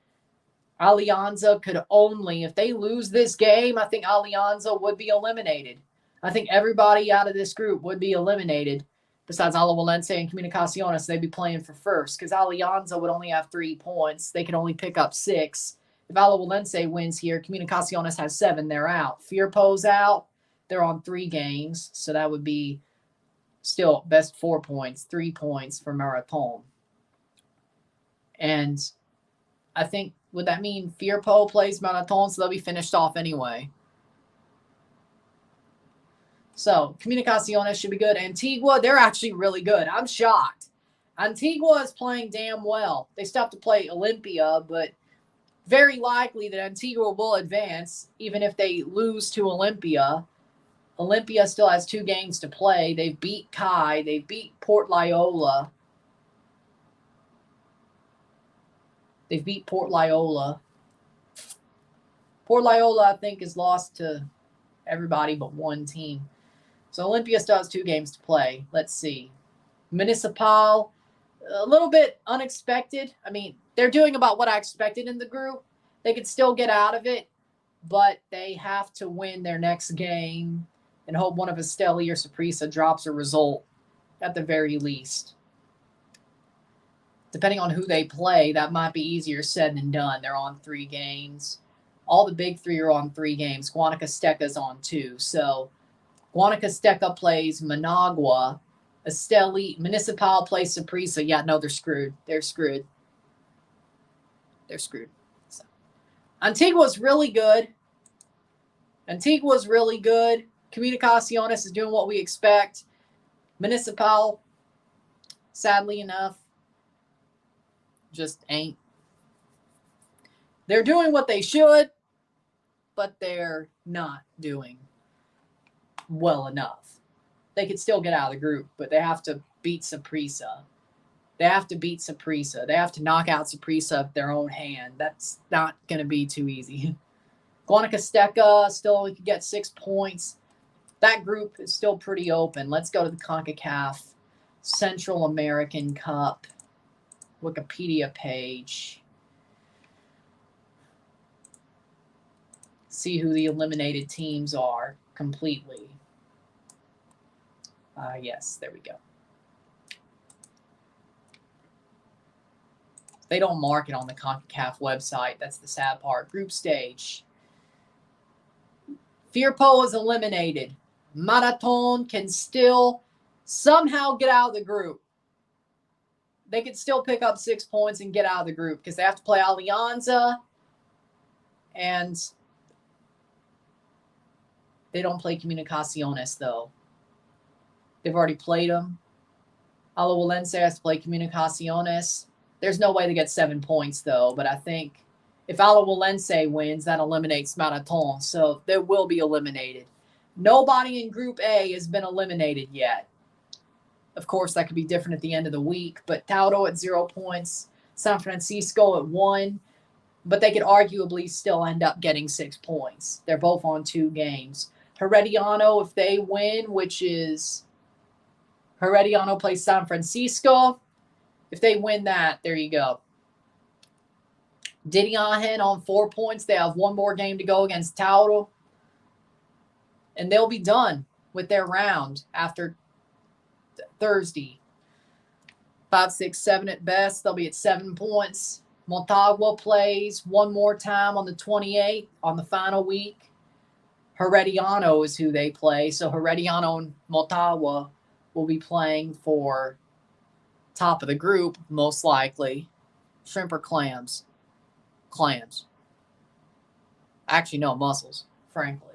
Alianza could only, if they lose this game, I think Alianza would be eliminated. I think everybody out of this group would be eliminated. Besides Alajuelense and Comunicaciones, they'd be playing for first because Alianza would only have 3 points. They could only pick up 6. If Alajuelense wins here, Comunicaciones has 7. They're out. Firpo's out. They're on 3 games, so that would be still best 4 points, 3 points for Marathon. And I think, would that mean Firpo plays Marathon, so they'll be finished off anyway? So, Comunicaciones should be good. Antigua, they're actually really good. I'm shocked. Antigua is playing damn well. They still have to play Olympia, but very likely that Antigua will advance, even if they lose to Olympia. Olympia still has 2 games to play. They beat Kai. They beat Port Loyola. They beat Port Loyola. Port Loyola, I think, is lost to everybody but one team. So Olympia still has 2 games to play. Let's see. Municipal, a little bit unexpected. I mean, they're doing about what I expected in the group. They could still get out of it, but they have to win their next game and hope one of Esteli or Saprissa drops a result at the very least. Depending on who they play, that might be easier said than done. They're on 3 games. All the big 3 are on 3 games. Guanacasteca's on 2. So Guanacasteca plays Managua. Esteli, Municipal plays Saprissa. Yeah, no, they're screwed. They're screwed. They're screwed. So, Antigua's really good. Antigua's really good. Comunicaciones is doing what we expect. Municipal, sadly enough, just ain't. They're doing what they should, but they're not doing well enough. They could still get out of the group, but they have to beat Saprissa. They have to beat Saprissa. They have to knock out Saprissa of their own hand. That's not going to be too easy. Guanacasteca still only could get 6 points. That group is still pretty open. Let's go to the CONCACAF Central American Cup Wikipedia page. See who the eliminated teams are. completely. Yes, there we go. They don't mark it on the CONCACAF website. That's the sad part. Group stage. Firpo is eliminated. Marathon can still somehow get out of the group. They can still pick up 6 points and get out of the group because they have to play Alianza, and they don't play Comunicaciones, though. They've already played them. Alajuelense has to play Comunicaciones. There's no way to get 7 points, though, but I think if Alajuelense wins, that eliminates Marathon, so they will be eliminated. Nobody in Group A has been eliminated yet. Of course, that could be different at the end of the week, but Tauro at 0 points, San Francisco at 1, but they could arguably still end up getting 6 points. They're both on 2 games. Herediano, if they win, which is Herediano plays San Francisco. If they win that, there you go. Diriahen on 4 points. They have 1 more game to go against Tauro. And they'll be done with their round after Thursday. 5, 6, 7 at best. They'll be at 7 points. Motagua plays 1 more time on the 28th on the final week. Herediano is who they play. So Herediano and Motagua will be playing for top of the group, most likely. Shrimp or clams? Clams. Actually, no, mussels, frankly.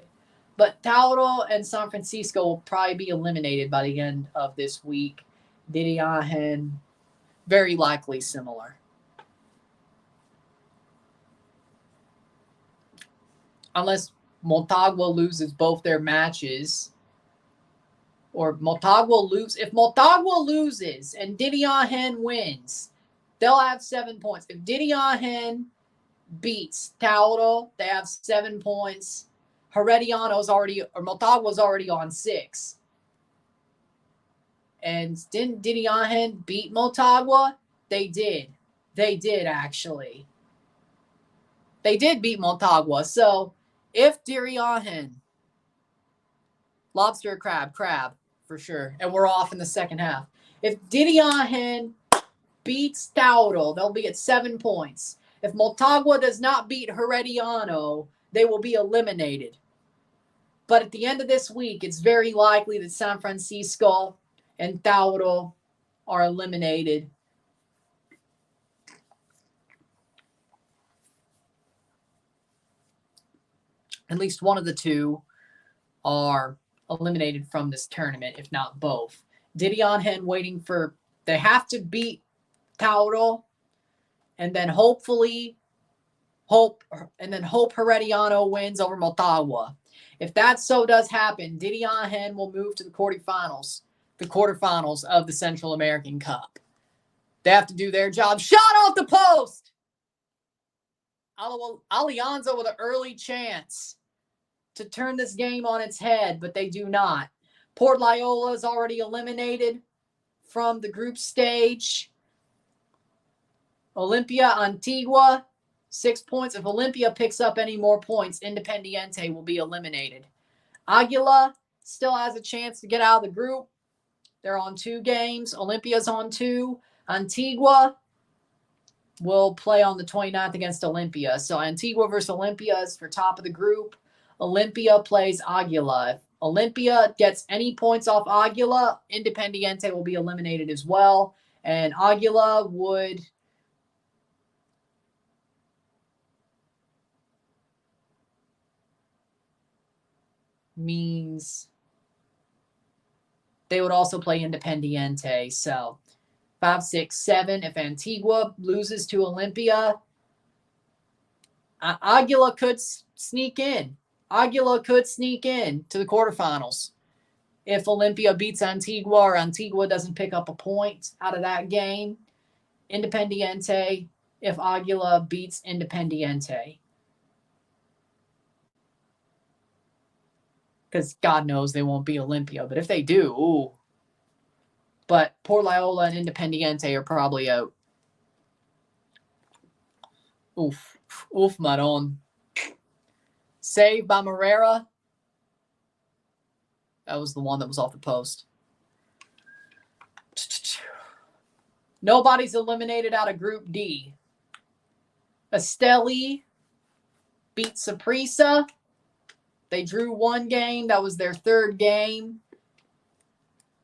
But Tauro and San Francisco will probably be eliminated by the end of this week. Diriahen, very likely similar. Unless Motagua loses both their matches. Or Motagua loses. If Motagua loses and Diriahen wins, they'll have 7 points. If Diriahen beats Tauro, they have 7 points. Herediano's already, or Motagua's already on 6. And didn't Diriahen beat Motagua? They did. They did, actually. They did beat Motagua. So, if Diriahen, lobster or crab, for sure. And we're off in the second half. If Diriahen beats Tauro, they'll be at 7 points. If Motagua does not beat Herediano, they will be eliminated. But at the end of this week, it's very likely that San Francisco and Tauro are eliminated. At least one of the two are eliminated from this tournament, if not both. Diriahen waiting for, they have to beat Tauro, and then hope Herediano wins over Motagua. If that so does happen, Diriahen will move to the quarterfinals of the Central American Cup. They have to do their job. Shot off the post! Alianza with an early chance to turn this game on its head, but they do not. Port Loyola is already eliminated from the group stage. Olimpia Antigua, 6 points. If Olimpia picks up any more points, Independiente will be eliminated. Aguila still has a chance to get out of the group. They're on 2 games. Olympia's on 2. Antigua will play on the 29th against Olimpia. So Antigua versus Olimpia is for top of the group. Olimpia plays Aguila. If Olimpia gets any points off Aguila, Independiente will be eliminated as well. And Aguila would means they would also play Independiente. So 5, 6, 7. If Antigua loses to Olimpia, Aguila could sneak in. Aguila could sneak in to the quarterfinals if Olimpia beats Antigua or Antigua doesn't pick up a point out of that game. Independiente if Aguila beats Independiente. Because God knows they won't be Olimpia. But if they do, ooh. But Port Loyola and Independiente are probably out. Oof, Maron. Save by Moreira. That was the one that was off the post. Nobody's eliminated out of Group D. Esteli beat Saprissa. They drew one game. That was their third game.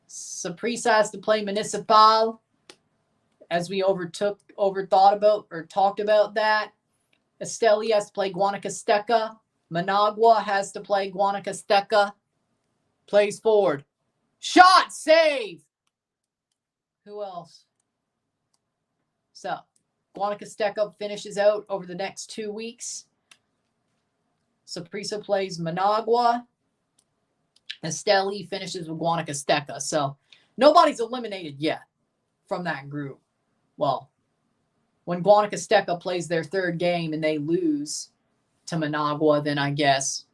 Saprissa has to play Municipal, as we talked about that. Esteli has to play Guanacasteca. Managua has to play Guanacasteca. Plays forward. Shot! Save! Who else? So, Guanacasteca finishes out over the next 2 weeks. Saprissa plays Managua. Esteli finishes with Guanacasteca. So, nobody's eliminated yet from that group. Well, when Guanacasteca plays their third game and they lose to Managua, then I guess,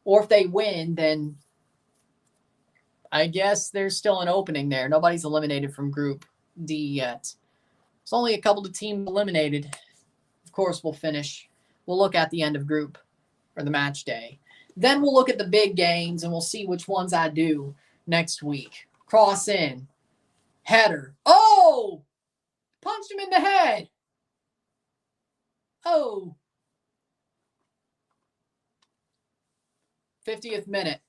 or if they win, then I guess there's still an opening there. Nobody's eliminated from Group D yet. There's only a couple of teams eliminated. Of course, we'll look at the end of group or the match day. Then we'll look at the big games and we'll see which ones I do next week. Cross in. Header. Oh! Punched him in the head. Oh. 50th minute.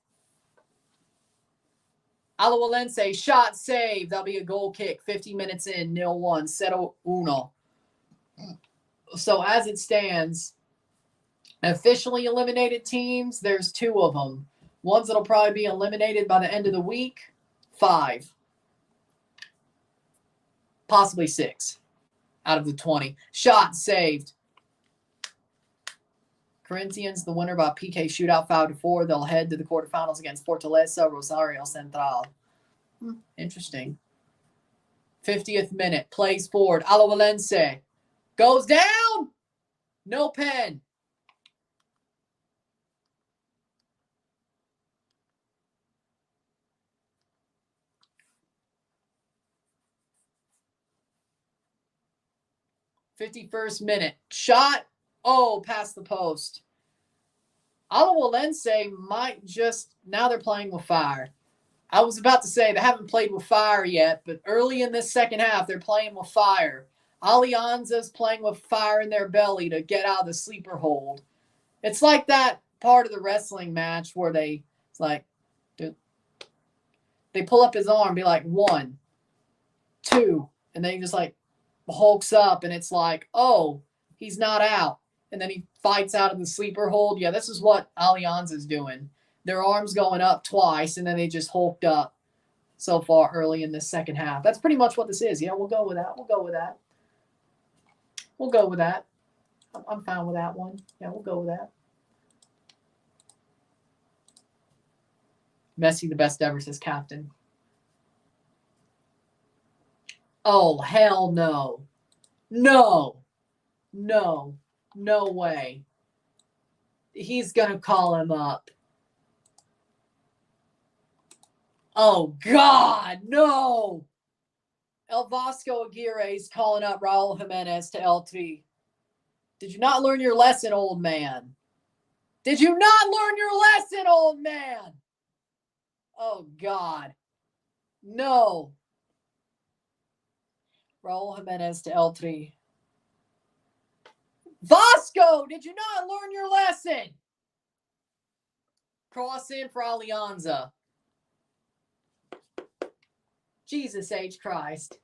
Alajuelense shot save. That'll be a goal kick. 50 minutes in, 0-1. 0-1. So as it stands, officially eliminated teams, there's 2 of them. Ones that'll probably be eliminated by the end of the week, 5. Possibly 6 out of the 20. Shot saved. Corinthians, the winner by PK shootout 5-4. They'll head to the quarterfinals against Fortaleza Rosario Central. Interesting. 50th minute. Plays forward. Alajuelense goes down. No pen. '51st minute. Shot. Oh, past the post. Alajuelense might just, now they're playing with fire. I was about to say they haven't played with fire yet, but early in this second half, they're playing with fire. Alianza's playing with fire in their belly to get out of the sleeper hold. It's like that part of the wrestling match where it's like, dude, they pull up his arm, be like 1, 2, and then he just like hulks up, and it's like, oh, he's not out. And then he fights out of the sleeper hold. Yeah, this is what Alianza's doing. Their arms going up twice, and then they just hulked up so far early in this second half. That's pretty much what this is. Yeah, we'll go with that. I'm fine with that one. Yeah, we'll go with that. Messi, the best ever, says Captain. Oh, hell no. No way. He's going to call him up. Oh, God, no. El Vasco Aguirre is calling up Raul Jimenez to L3. Did you not learn your lesson, old man? Did you not learn your lesson, old man? Oh, God. No. Raul Jimenez to L3. Vasco, did you not learn your lesson? Cross in for Alianza. Jesus H. Christ.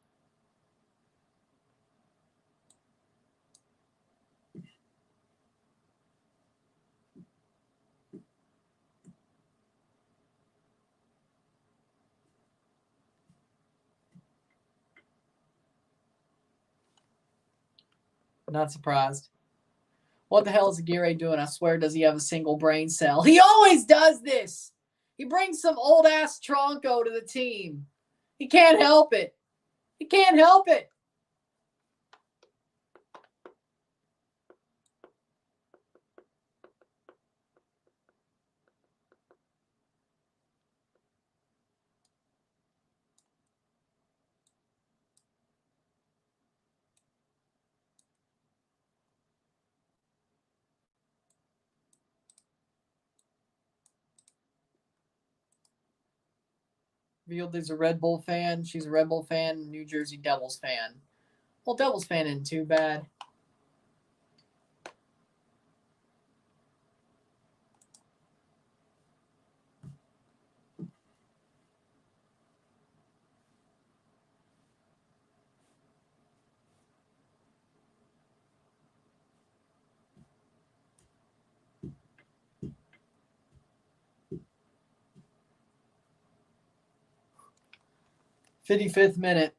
Not surprised. What the hell is Aguirre doing? I swear, does he have a single brain cell? He always does this. He brings some old-ass Tronco to the team. He can't help it. He can't help it. Revealed is a Red Bull fan. She's a Red Bull fan. New Jersey Devils fan. Well, Devils fan isn't too bad. '55th minute.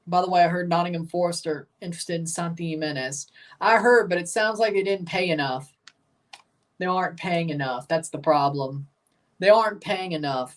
By the way, I heard Nottingham Forest are interested in Santi Jimenez. I heard, but it sounds like they didn't pay enough. They aren't paying enough. That's the problem. They aren't paying enough.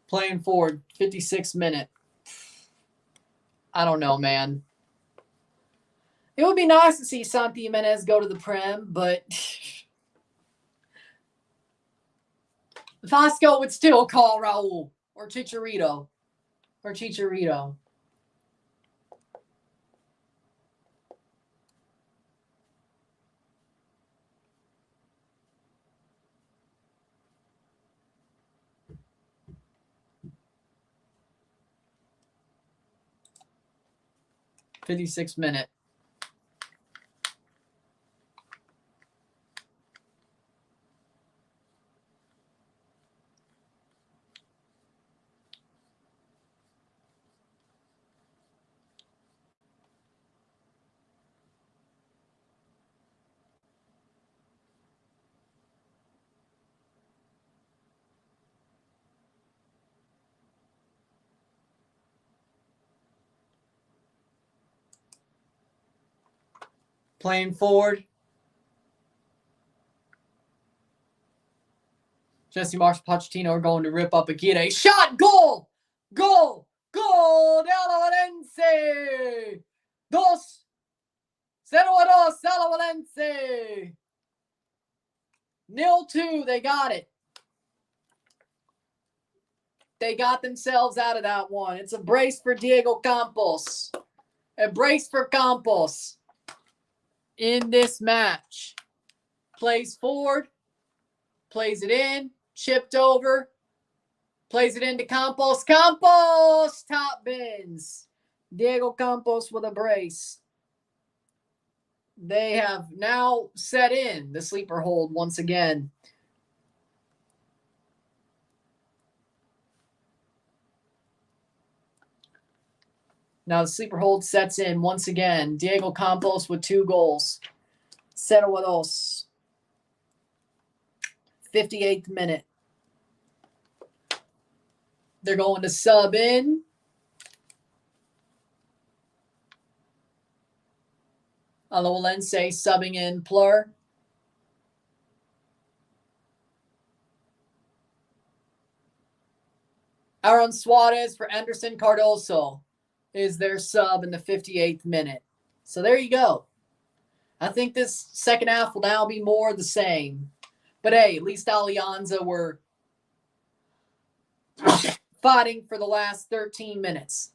Playing forward, 56th minute. I don't know, man. It would be nice to see Santi Jimenez go to the Prem, but Vasco would still call Raul or Chicharito. 56th minute. Playing forward. Jesse Marsh and Pochettino are going to rip up Aguirre. Shot! Goal! Goal! Goal de Alajuelense! 2-0 Alajuelense! 0-2. They got it. They got themselves out of that one. It's a brace for Diego Campos. A brace for Campos in this match. Plays forward. Plays it in. Chipped over. Plays it into Campos. Campos! Top bins. Diego Campos with a brace. They have now set in the sleeper hold once again. Now the sleeper hold sets in once again. Diego Campos with 2 goals. 0-2. 58th minute. They're going to sub in. Alajuelense subbing in Plur. Aaron Suarez for Anderson Cardoso is their sub in the 58th minute. So there you go. I think this second half will now be more of the same. But hey, at least Alianza were fighting for the last 13 minutes.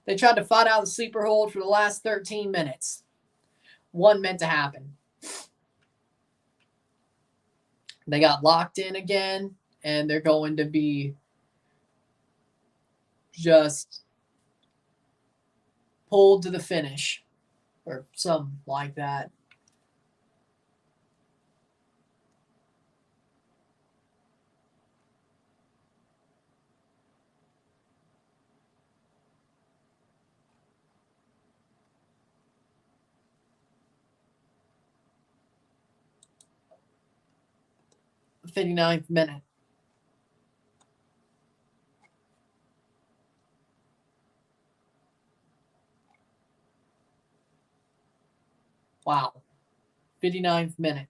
They tried to fight out the sleeper hold for the last 13 minutes. Wasn't meant to happen. They got locked in again, and they're going to be just pulled to the finish or something like that. The 59th minute. Wow. 59th minute.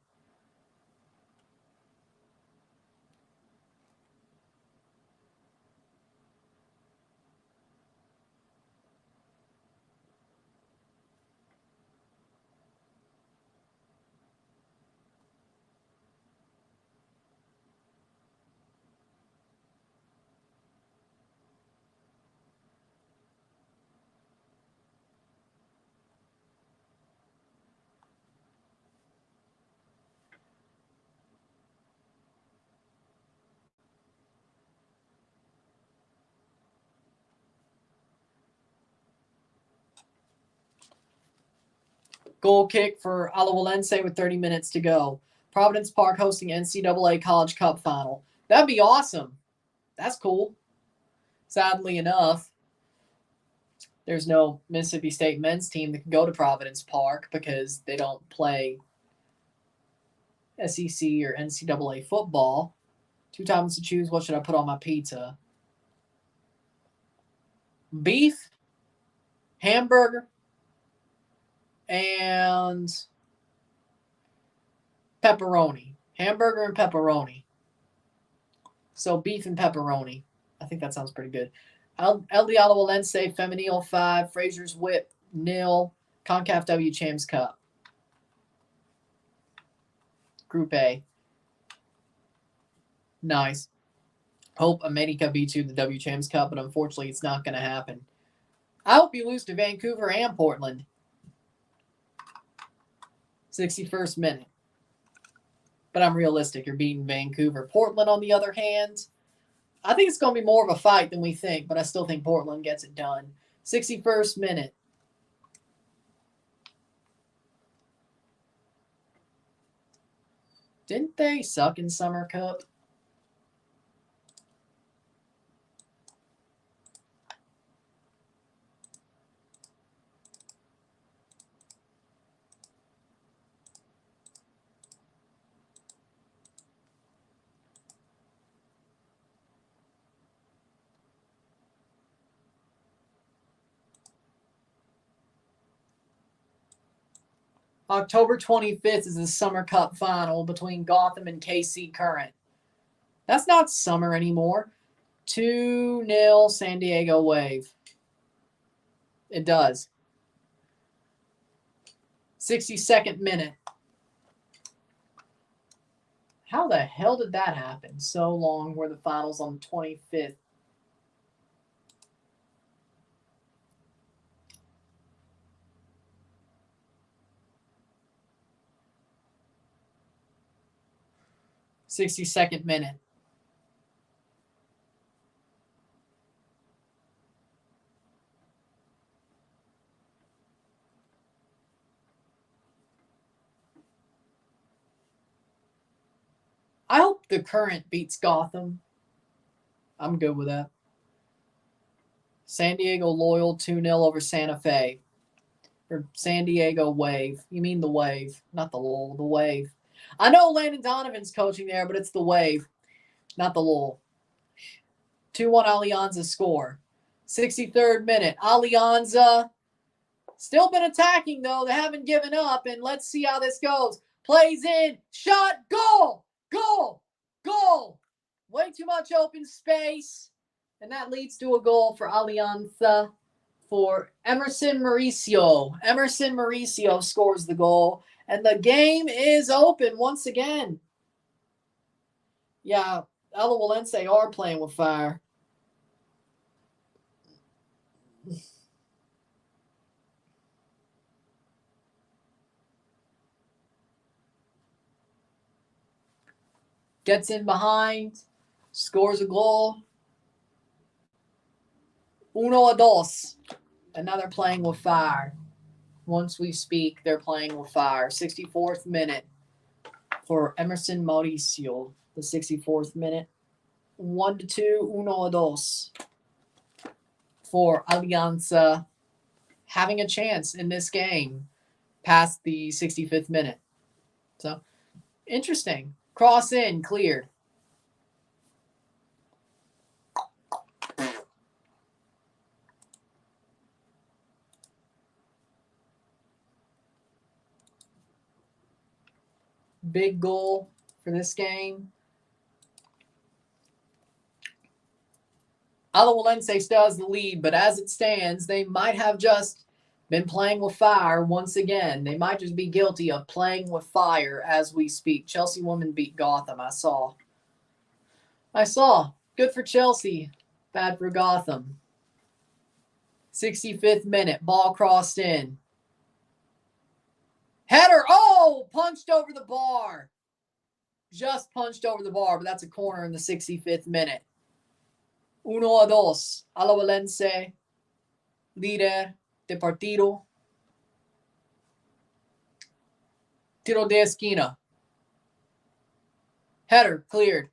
Goal kick for Alajuelense with 30 minutes to go. Providence Park hosting NCAA College Cup final. That'd be awesome. That's cool. Sadly enough, there's no Mississippi State men's team that can go to Providence Park because they don't play SEC or NCAA football. 2 times to choose. What should I put on my pizza? Beef, hamburger, and pepperoni. Hamburger and pepperoni. So beef and pepperoni. I think that sounds pretty good. El Alajuelense, Femenil 5, Fraser's Whip 0, CONCACAF W Champs Cup. Group A. Nice. Hope America beats you in the W Champs Cup, but unfortunately it's not going to happen. I hope you lose to Vancouver and Portland. 61st minute. But I'm realistic. You're beating Vancouver. Portland, on the other hand, I think it's going to be more of a fight than we think, but I still think Portland gets it done. 61st minute. Didn't they suck in Summer Cup? October 25th is the Summer Cup final between Gotham and KC Current. That's not summer anymore. 2-0 San Diego Wave. It does. 62nd minute. How the hell did that happen? So long were the finals on the 25th. '62nd minute. I hope the Current beats Gotham. I'm good with that. San Diego Loyal 2-0 over Santa Fe. Or San Diego Wave. You mean the Wave, not the Lowell, the Wave. I know Landon Donovan's coaching there, but it's the Wave, not the Lowell. 2-1 Alianza score. 63rd minute. Alianza still been attacking, though. They haven't given up, and let's see how this goes. Plays in. Shot. Goal. Goal. Goal. Way too much open space, and that leads to a goal for Alianza for Emerson Mauricio. Emerson Mauricio scores the goal. And the game is open once again. Yeah, Alajuelense are playing with fire. Gets in behind, scores a goal. 1-2. And now they're playing with fire. Once we speak, they're playing with fire. 64th minute for Emerson Mauricio. The 64th minute. 1-2, 1-2 for Alianza having a chance in this game past the 65th minute. So, interesting. Cross in, cleared. Big goal for this game. Alajuelense still has the lead, but as it stands, they might have just been playing with fire once again. They might just be guilty of playing with fire as we speak. Chelsea women beat Gotham. I saw. Good for Chelsea. Bad for Gotham. 65th minute. Ball crossed in. Header. Oh, punched over the bar. Just punched over the bar, but that's a corner in the 65th minute. 1-2. Alajuelense, líder de partido. Tiro de esquina. Header cleared.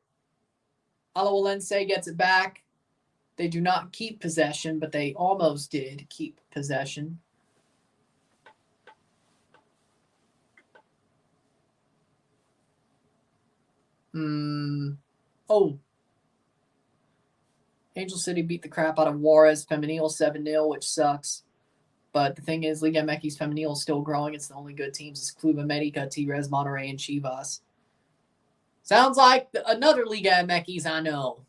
Alajuelense gets it back. They do not keep possession, but they almost did keep possession. Oh. Angel City beat the crap out of Juarez Femenil 7-0, which sucks. But the thing is, Liga MX Femenil is still growing. It's the only good teams. It's Club América, Tigres, Monterrey, and Chivas. Sounds like another Liga MX I know.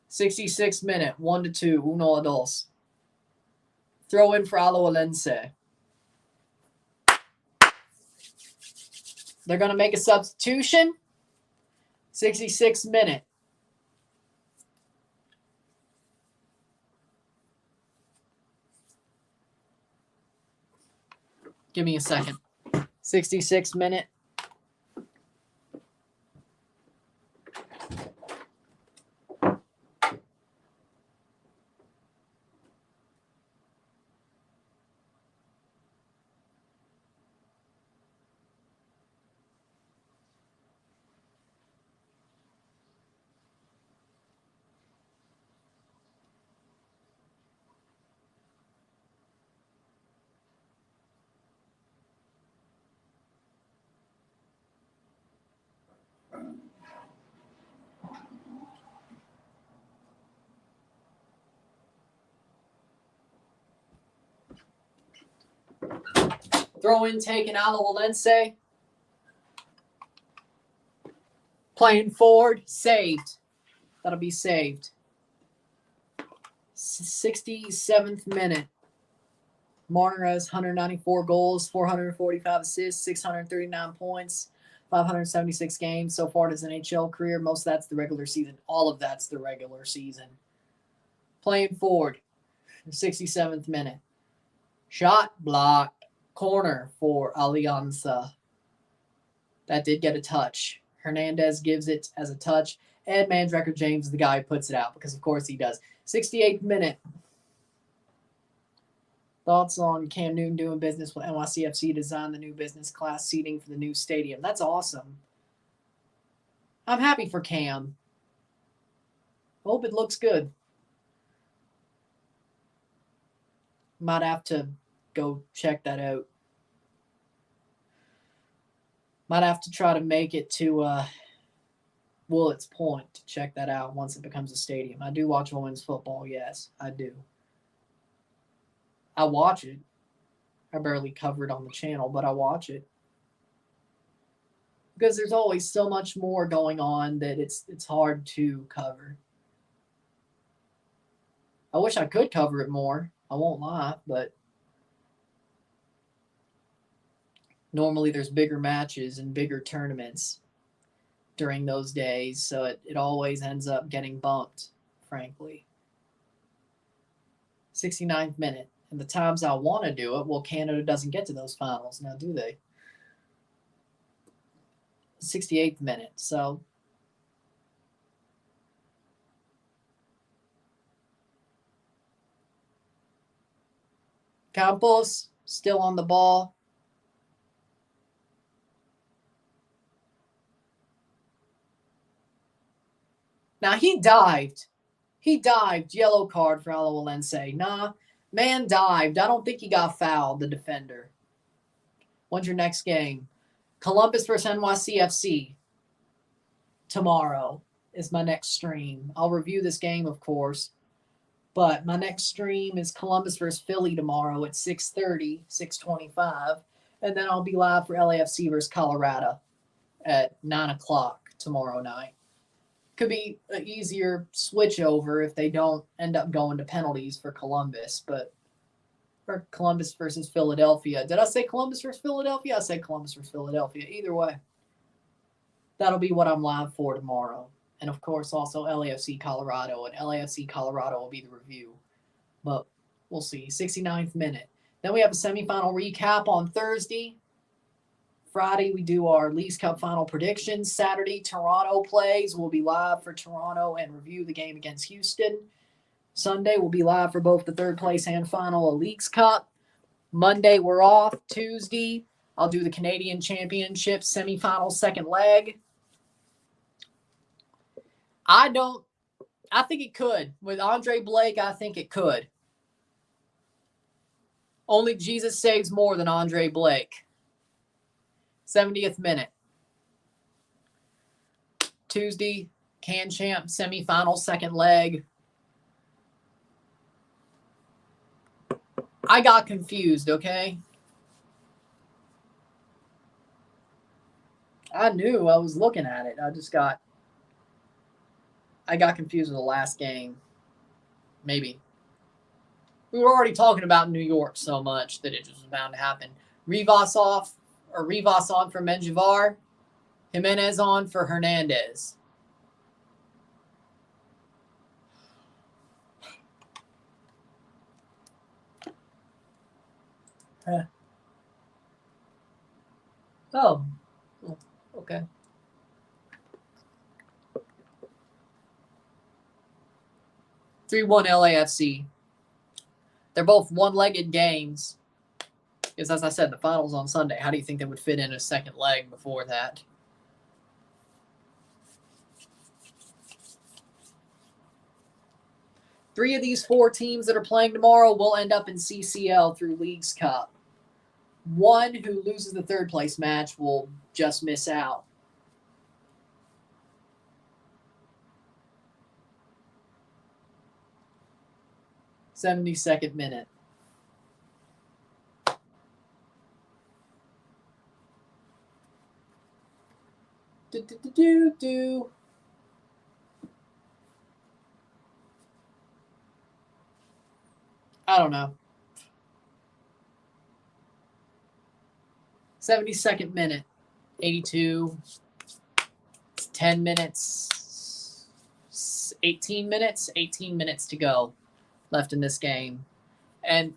66 minute, 1-2, 1-2. Throw in for Alajuelense. They're going to make a substitution. 66 minute. Give me a second. 66 minute. Throw in taken Alajuelense. Playing forward. Saved. That'll be saved. 67th minute. Martinez, 194 goals, 445 assists, 639 points, 576 games so far in his NHL career. Most of that's the regular season. All of that's the regular season. Playing forward. 67th minute. Shot blocked. Corner for Alianza. That did get a touch. Hernandez gives it as a touch. Ed Mandrecker James is the guy who puts it out because, of course, he does. 68th minute. Thoughts on Cam Newton doing business with NYCFC to design the new business class seating for the new stadium. That's awesome. I'm happy for Cam. Hope it looks good. Might have to go check that out. Might have to try to make it to Willets Point to check that out once it becomes a stadium. I do watch women's football, yes, I do. I watch it. I barely cover it on the channel, but I watch it. Because there's always so much more going on that it's hard to cover. I wish I could cover it more. I won't lie, but normally there's bigger matches and bigger tournaments during those days, so it always ends up getting bumped, frankly. 69th minute. And the times I want to do it, well, Canada doesn't get to those finals now, do they? 68th minute, so Campos still on the ball. Now he dived. Yellow card for Alajuelense. Nah, man dived. I don't think he got fouled, the defender. When's your next game? Columbus versus NYCFC. Tomorrow is my next stream. I'll review this game, of course. But my next stream is Columbus versus Philly tomorrow at 6:30, 6:25. And then I'll be live for LAFC versus Colorado at 9 o'clock tomorrow night. Could be an easier switch over if they don't end up going to penalties for Columbus, or Columbus versus Philadelphia. Did I say Columbus versus Philadelphia? I said Columbus versus Philadelphia. Either way, that'll be what I'm live for tomorrow. And, of course, also LAFC Colorado. And LAFC Colorado will be the review. But we'll see. 69th minute. Then we have a semifinal recap on Thursday. Friday, we do our Leagues Cup final predictions. Saturday, Toronto plays. We'll be live for Toronto and review the game against Houston. Sunday, we'll be live for both the third place and final of Leagues Cup. Monday, we're off. Tuesday, I'll do the Canadian Championship semifinal second leg. I think it could. With Andre Blake, I think it could. Only Jesus saves more than Andre Blake. 70th minute. Tuesday, Can Champ semifinal second leg. I got confused, okay? I knew I was looking at it. I got confused with the last game. Maybe. We were already talking about New York so much that it just was bound to happen. Rivas on for Menjivar. Jimenez on for Hernandez. Oh, okay. (3-1) LAFC. They're both one-legged games. Because as I said, the final's on Sunday. How do you think they would fit in a second leg before that? Three of these four teams that are playing tomorrow will end up in CCL through Leagues Cup. One who loses the third place match will just miss out. (72nd minute). I don't know. 72nd minute. 82. 10 minutes. 18 minutes. 18 minutes to go left in this game. And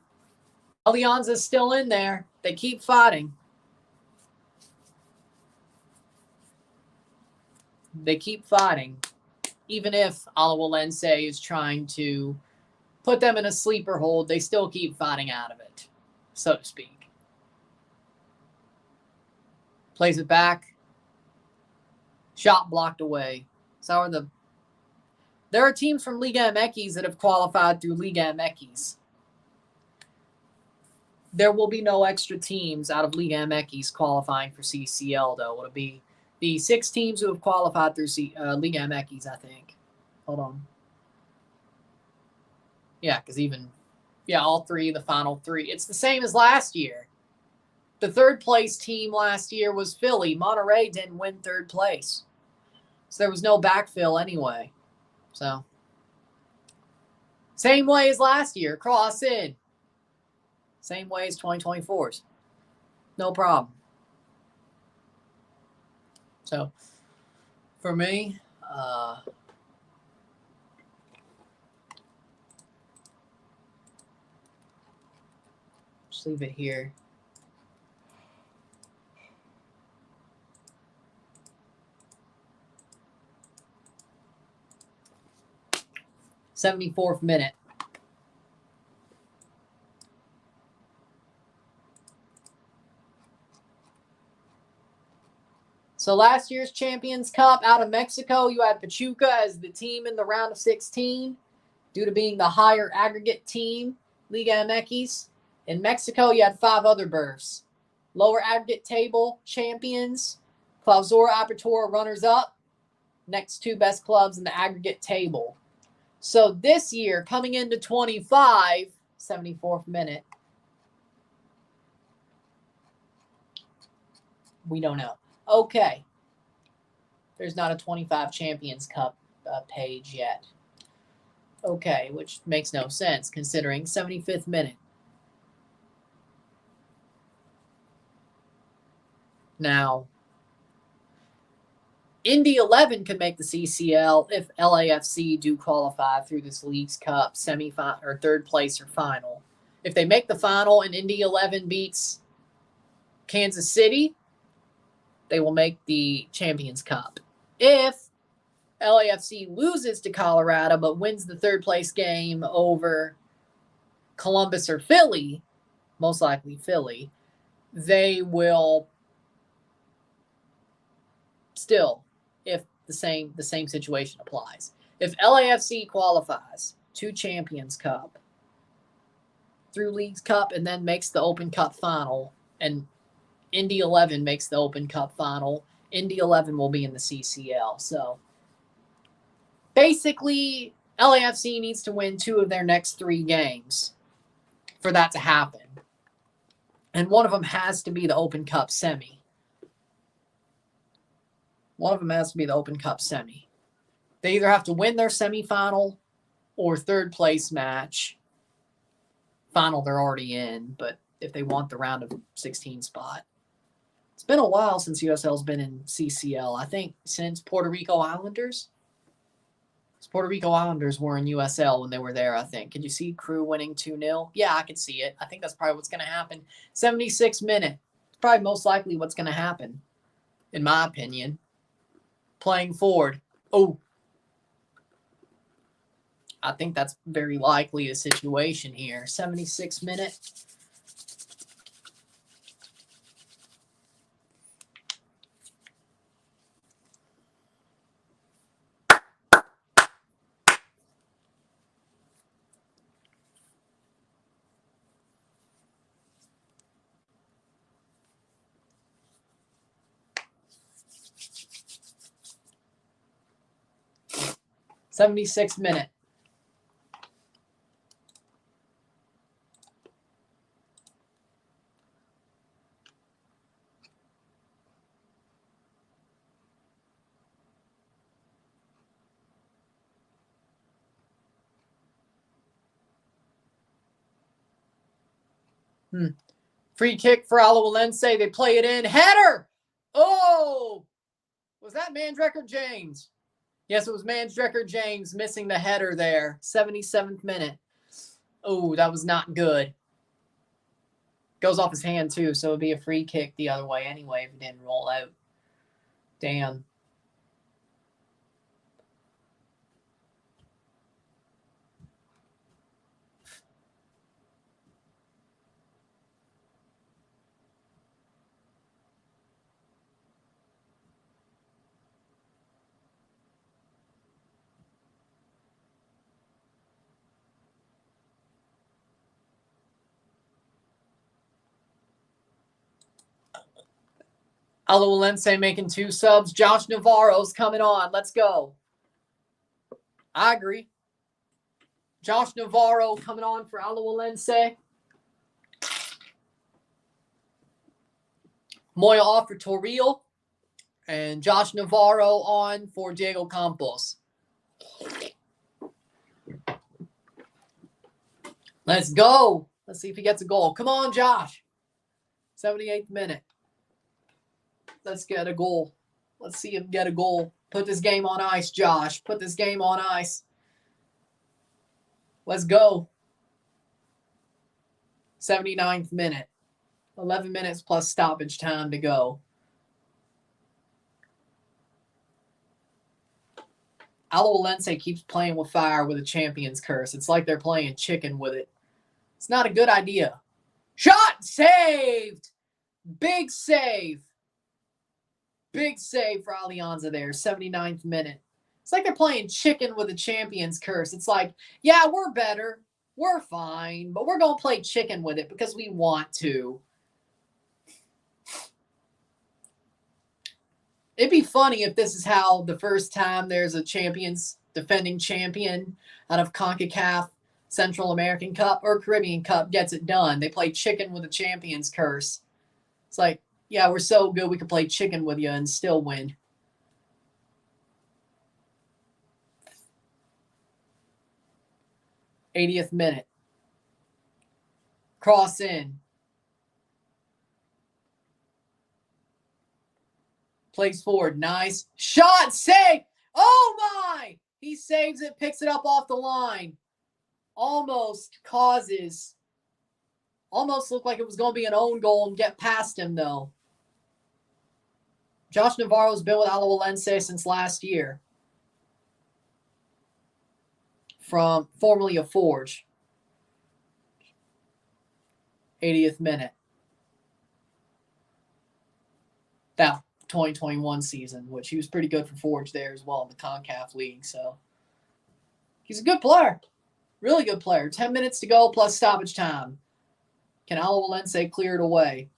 Alianza is still in there. They keep fighting. They keep fighting. Even if Alajuelense is trying to put them in a sleeper hold, they still keep fighting out of it, so to speak. Plays it back. Shot blocked away. There are teams from Liga MX that have qualified through Liga MX. There will be no extra teams out of Liga MX qualifying for CCL, though. It'll be the 6 teams who have qualified through Liga MX, I think. Hold on. Yeah, because all 3, the final 3. It's the same as last year. The third place team last year was Philly. Monterrey didn't win third place. So there was no backfill anyway. So, same way as last year. Cross in. Same way as 2024's. No problem. So, for me, just leave it here. (74th minute). So last year's Champions Cup out of Mexico, you had Pachuca as the team in the round of 16 due to being the higher aggregate team, Liga MX. In Mexico, you had 5 other berths. Lower aggregate table champions, Clausura Apertura runners-up, next 2 best clubs in the aggregate table. So this year, coming into 25, 74th minute, we don't know. Okay. There's not a 25 Champions Cup page yet. Okay, which makes no sense considering 75th minute. Now, Indy 11 could make the CCL if LAFC do qualify through this Leagues Cup semifinal or third place or final. If they make the final and Indy 11 beats Kansas City, they will make the Champions Cup. If LAFC loses to Colorado but wins the third place game over Columbus or Philly, most likely Philly, they will still, if the same situation applies. If LAFC qualifies to Champions Cup through Leagues Cup and then makes the Open Cup final, and Indy 11 makes the Open Cup final, Indy 11 will be in the CCL. So basically, LAFC needs to win 2 of their next 3 games for that to happen. And one of them has to be the Open Cup semi. One of them has to be the Open Cup semi. They either have to win their semifinal or third place match. Final they're already in, but if they want the round of 16 spot. It's been a while since USL's been in CCL. I think since Puerto Rico Islanders. Puerto Rico Islanders were in USL when they were there, I think. Could you see Crew winning 2-0? Yeah, I could see it. I think that's probably what's going to happen. 76 minute. It's probably most likely what's going to happen, in my opinion. Playing forward. Oh. I think that's very likely the situation here. 76 minute. '76 minute. Free kick for Alajuelense. They play it in. Header! Oh! Was that Mandrecker James? Yes, it was Mandrecker James missing the header there. 77th minute. Oh, that was not good. Goes off his hand, too, so it would be a free kick the other way anyway if it didn't roll out. Damn. Alajuelense making 2 subs. Josh Navarro's coming on. Let's go. I agree. Josh Navarro coming on for Alajuelense. Moya off for Toril. And Josh Navarro on for Diego Campos. Let's go. Let's see if he gets a goal. Come on, Josh. 78th minute. Let's get a goal. Let's see him get a goal. Put this game on ice, Josh. Put this game on ice. Let's go. 79th minute. 11 minutes plus stoppage time to go. Alajuelense keeps playing with fire with a champion's curse. It's like they're playing chicken with it. It's not a good idea. Shot saved. Big save. Big save for Alianza there. 79th minute. It's like they're playing chicken with a champion's curse. It's like, yeah, we're better. We're fine. But we're going to play chicken with it because we want to. It'd be funny if this is how the first time there's a defending champion out of CONCACAF, Central American Cup, or Caribbean Cup gets it done. They play chicken with a champion's curse. It's like, yeah, we're so good we could play chicken with you and still win. '80th minute. Cross in. Plays forward. Nice. Shot. Save. Oh, my. He saves it. Picks it up off the line. Almost looked like it was going to be an own goal and get past him, though. Josh Navarro's been with Alajuelense since last year. Formerly of Forge. 80th minute. that 2021 season, which he was pretty good for Forge there as well in the CONCACAF League. So he's a good player. Really good player. 10 minutes to go plus stoppage time. Can Alajuelense clear it away?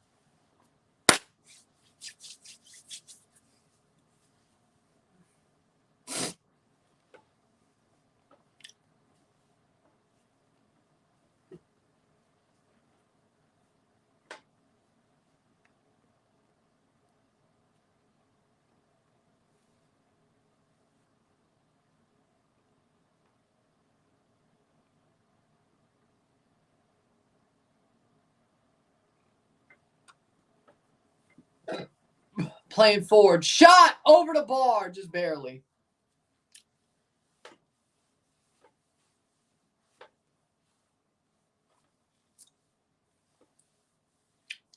Playing forward. Shot over the bar. Just barely.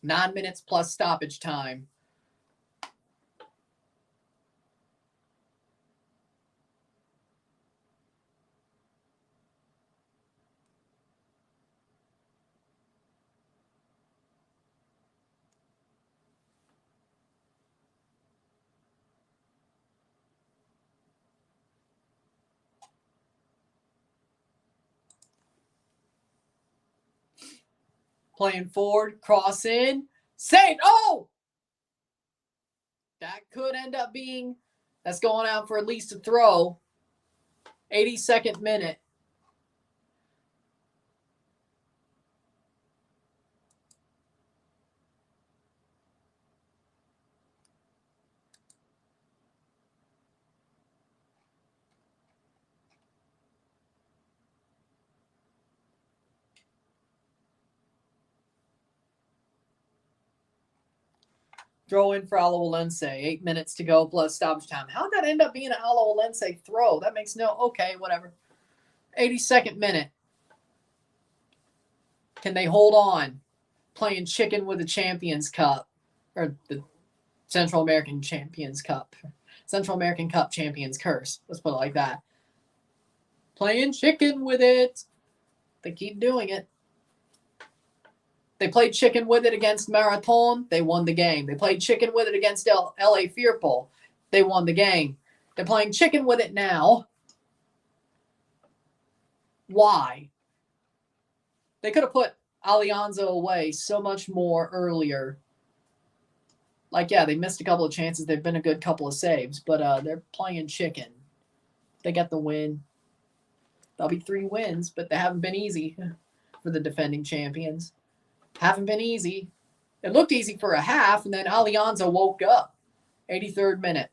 Nine minutes plus stoppage time. Playing forward, cross in, saved. Oh! That could end up being, that's going out for at least a throw. 82nd minute. Throw in for Alajuelense. 8 minutes to go plus stoppage time. How'd that end up being an Alajuelense throw? That makes no... Okay, whatever. 82nd minute. Can they hold on? Playing chicken with the Champions Cup. Or the Central American Champions Cup. Central American Cup Champions Curse. Let's put it like that. Playing chicken with it. They keep doing it. They played chicken with it against Marathon. They won the game. They played chicken with it against LA Fearful. They won the game. They're playing chicken with it now. Why? They could have put Alianza away so much more earlier. Like, yeah, they missed a couple of chances. They've been a good couple of saves, but they're playing chicken. They got the win. That'll be 3 wins, but they haven't been easy for the defending champions. Haven't been easy. It looked easy for a half, and then Alianza woke up. 83rd minute.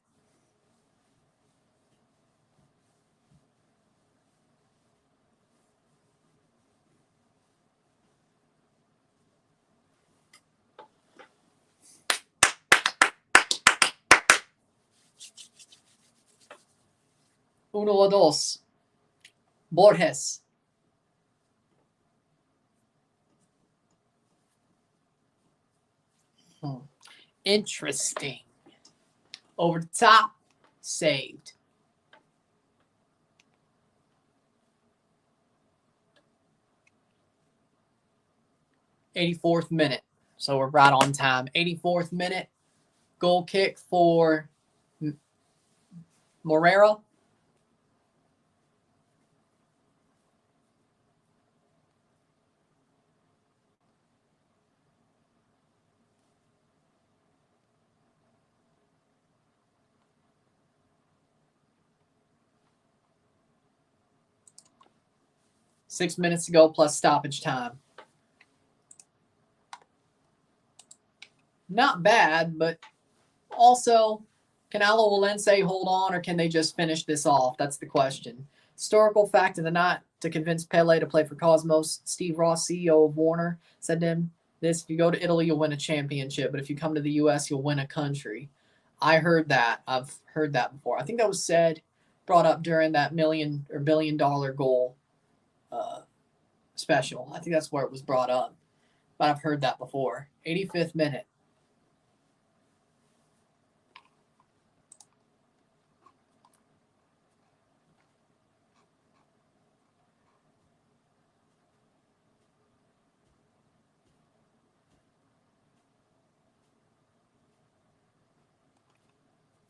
Uno a dos. Borges. Interesting. Over the top. Saved. '84th minute. So we're right on time. 84th minute. Goal kick for Morera. Six minutes to go plus stoppage time. Not bad, but also, can Alajuelense hold on or can they just finish this off? That's the question. Historical fact of the night: to convince Pele to play for Cosmos, Steve Ross, CEO of Warner, said to him this: if you go to Italy, you'll win a championship, but if you come to the U.S., you'll win a country. I heard that. I've heard that before. I think that was brought up during that $1 million or $1 billion goal special. I think that's where it was brought up. But I've heard that before. 85th minute.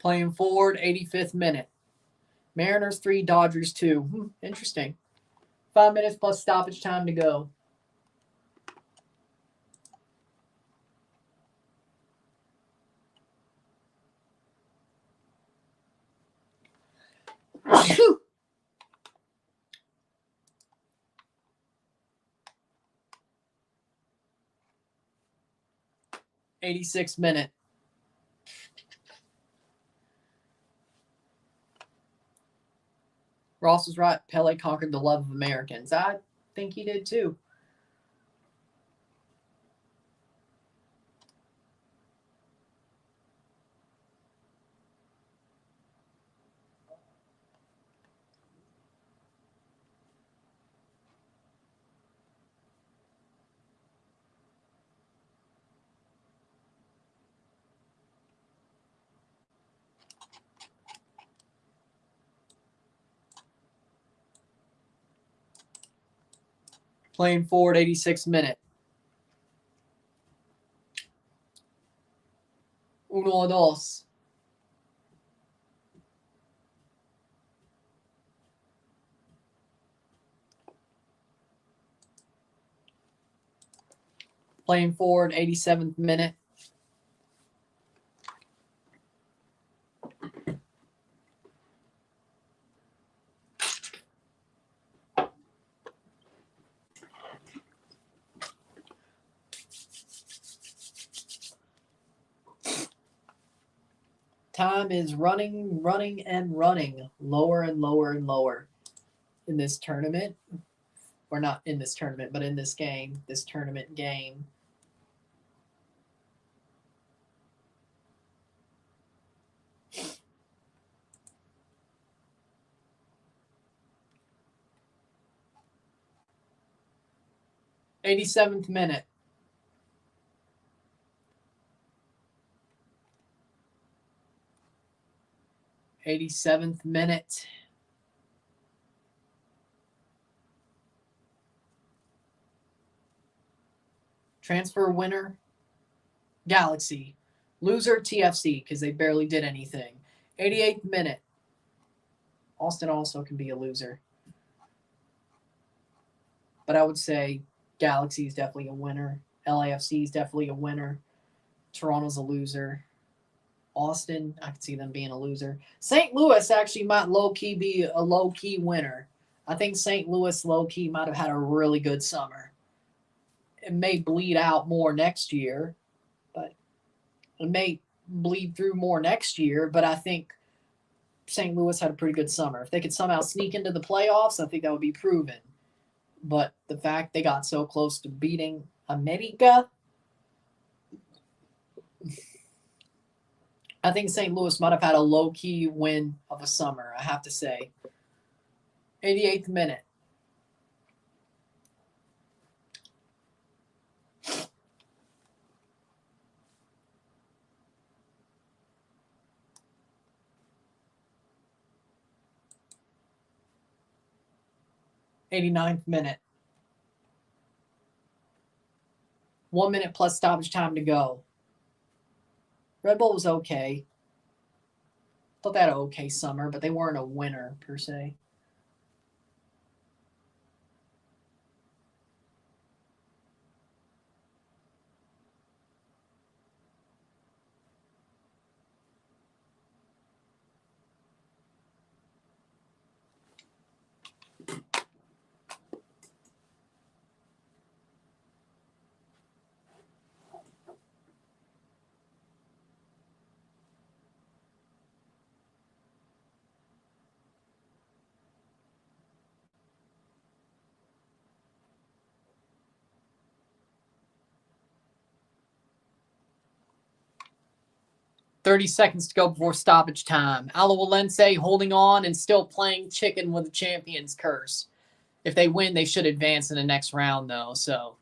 Playing forward, 85th minute. Mariners 3, Dodgers 2. Interesting. 5 minutes plus stoppage time to go. Whew. 86th minute. Ross was right. Pele conquered the love of Americans. I think he did too. Playing forward, 86th minute. 1-2. Playing forward, 87th minute. Time is running, and running. Lower and lower and lower in this tournament. Or not in this tournament, but in this game. This tournament game. '87th minute. '87th minute. Transfer winner, Galaxy. Loser, TFC, because they barely did anything. 88th minute. Austin also can be a loser. But I would say Galaxy is definitely a winner. LAFC is definitely a winner. Toronto's a loser. Austin, I could see them being a loser. St. Louis actually might low-key be a low-key winner. I think St. Louis low-key might have had a really good summer. It may bleed out more next year, but it may bleed through more next year, but I think St. Louis had a pretty good summer. If they could somehow sneak into the playoffs, I think that would be proven. But the fact they got so close to beating America, I think St. Louis might have had a low-key win of a summer, I have to say. 88th minute. '89th minute. 1 minute plus stoppage time to go. Red Bull was okay. Thought they had an okay summer, but they weren't a winner per se. .30 seconds to go before stoppage time. Alajuelense holding on and still playing chicken with the champion's curse. If they win, they should advance in the next round, though. So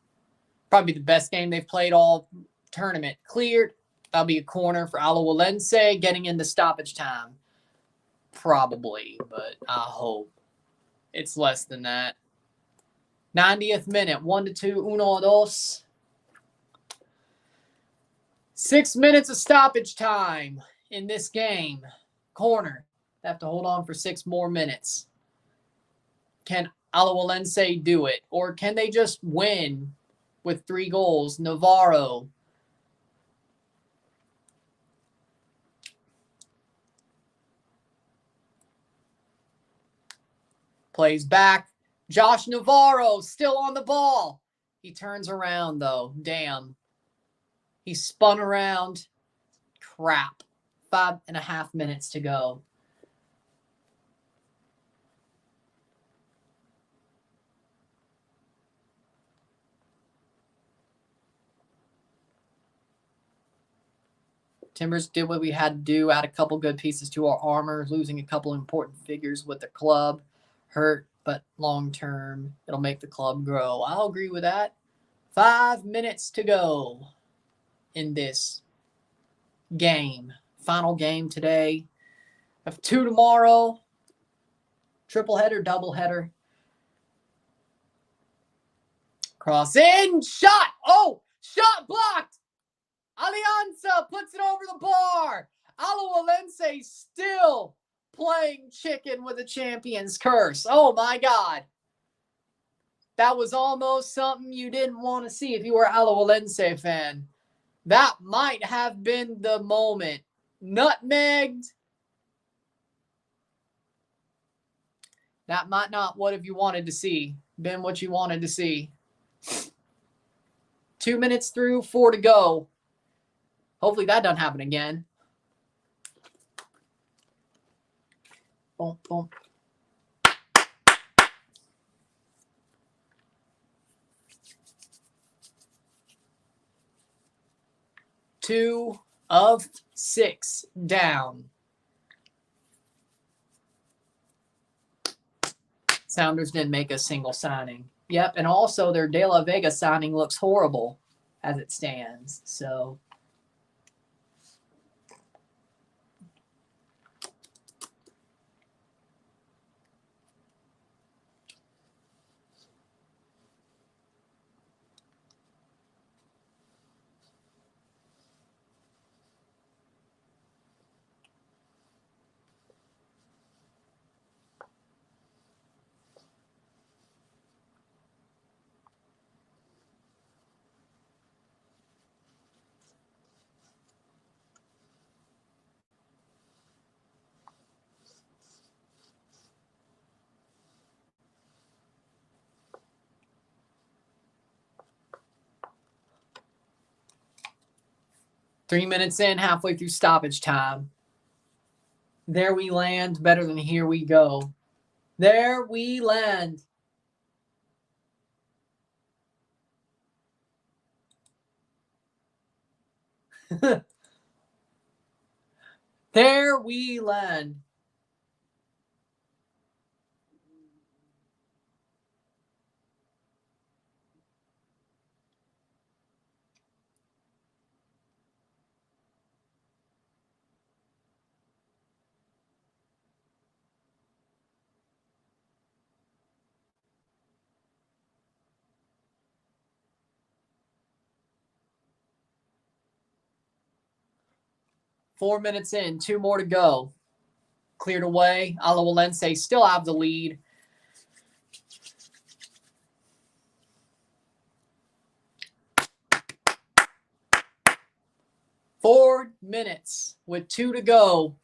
probably the best game they've played all tournament. Cleared. That'll be a corner for Alajuelense getting into stoppage time. Probably, but I hope it's less than that. 90th minute, 1-2, 1-2. 6 minutes of stoppage time. in this game. Corner. They have to hold on for 6 more minutes. Can Alajuelense do it? Or can they just win with 3 goals? Navarro. Plays back. Josh Navarro still on the ball. He turns around, though. Damn. He spun around. Crap. 5.5 minutes to go. Timbers did what we had to do, add a couple good pieces to our armor, losing a couple important figures with the club. Hurt, but long term, it'll make the club grow. I'll agree with that. 5 minutes to go in this game. Final game today. Have 2 tomorrow. Triple header, double header. Cross in, shot. Oh, shot blocked. Alianza puts it over the bar. Alajuelense still playing chicken with a champion's curse. Oh, my God. That was almost something you didn't want to see if you were an Alajuelense fan. That might have been the moment. Nutmegged. That might not what have you wanted to see. Been what you wanted to see. 2 minutes through, 4 to go. Hopefully that doesn't happen again. Boom, boom. Two of 6 down. Sounders didn't make a single signing. Yep, and also their De La Vega signing looks horrible as it stands. So... 3 minutes in, halfway through stoppage time. There we land, better than here we go. There we land. There we land. Four minutes in, 2 more to go. Cleared away. Alajuelense still have the lead. Four minutes with 2 to go.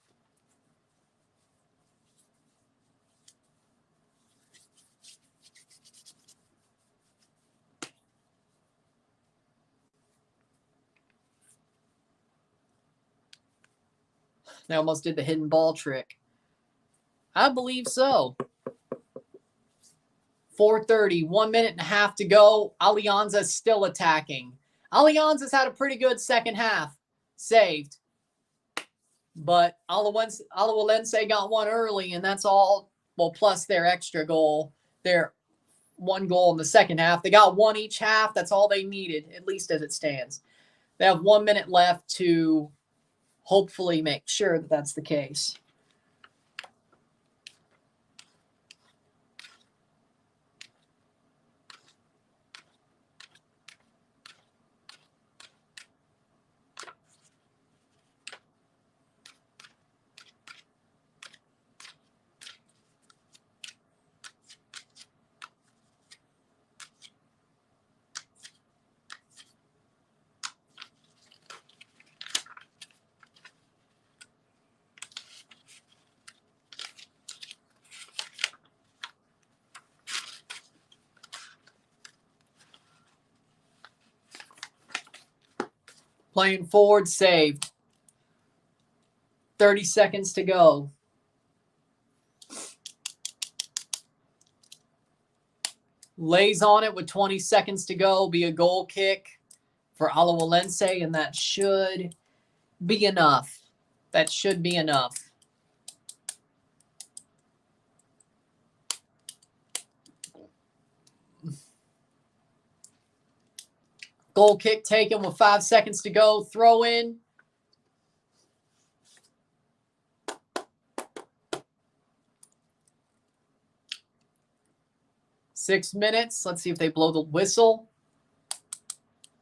They almost did the hidden ball trick. I believe so. 4:30, 1 minute and a half to go. Alianza still attacking. Alianza's had a pretty good second half. Saved. But Alajuelense got one early, and that's all. Well, plus their extra goal. Their 1 goal in the second half. They got 1 each half. That's all they needed, at least as it stands. They have 1 minute left to hopefully make sure that that's the case. Playing forward, saved. 30 seconds to go. Lays on it with 20 seconds to go. Be a goal kick for Alajuelense, and that should be enough. That should be enough. Goal kick taken with 5 seconds to go. Throw in. Six minutes. Let's see if they blow the whistle.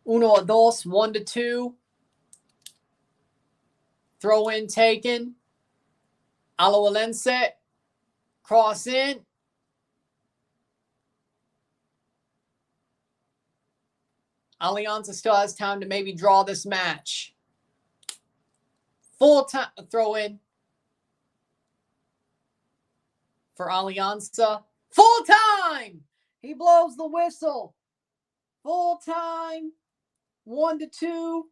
1-2, 1-2. Throw in taken. Alajuelense. Cross in. Alianza still has time to maybe draw this match. Full time throw in for Alianza. Full time. He blows the whistle. Full time. 1-2.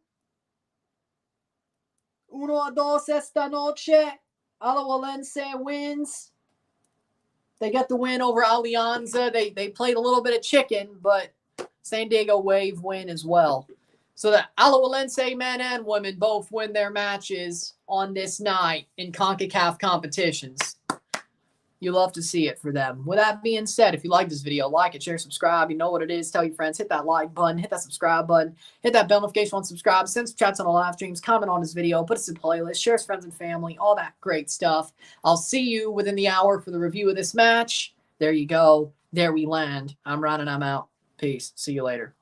1-2 esta noche. Alajuelense wins. They get the win over Alianza. They played a little bit of chicken, but San Diego Wave win as well. So the Alajuelense men and women both win their matches on this night in CONCACAF competitions. You love to see it for them. With that being said, if you like this video, like it, share, subscribe. You know what it is. Tell your friends. Hit that like button. Hit that subscribe button. Hit that bell notification on subscribe. Send some chats on the live streams. Comment on this video. Put us in playlist. Share with friends and family. All that great stuff. I'll see you within the hour for the review of this match. There you go. There we land. I'm Ron and I'm out. Peace. See you later.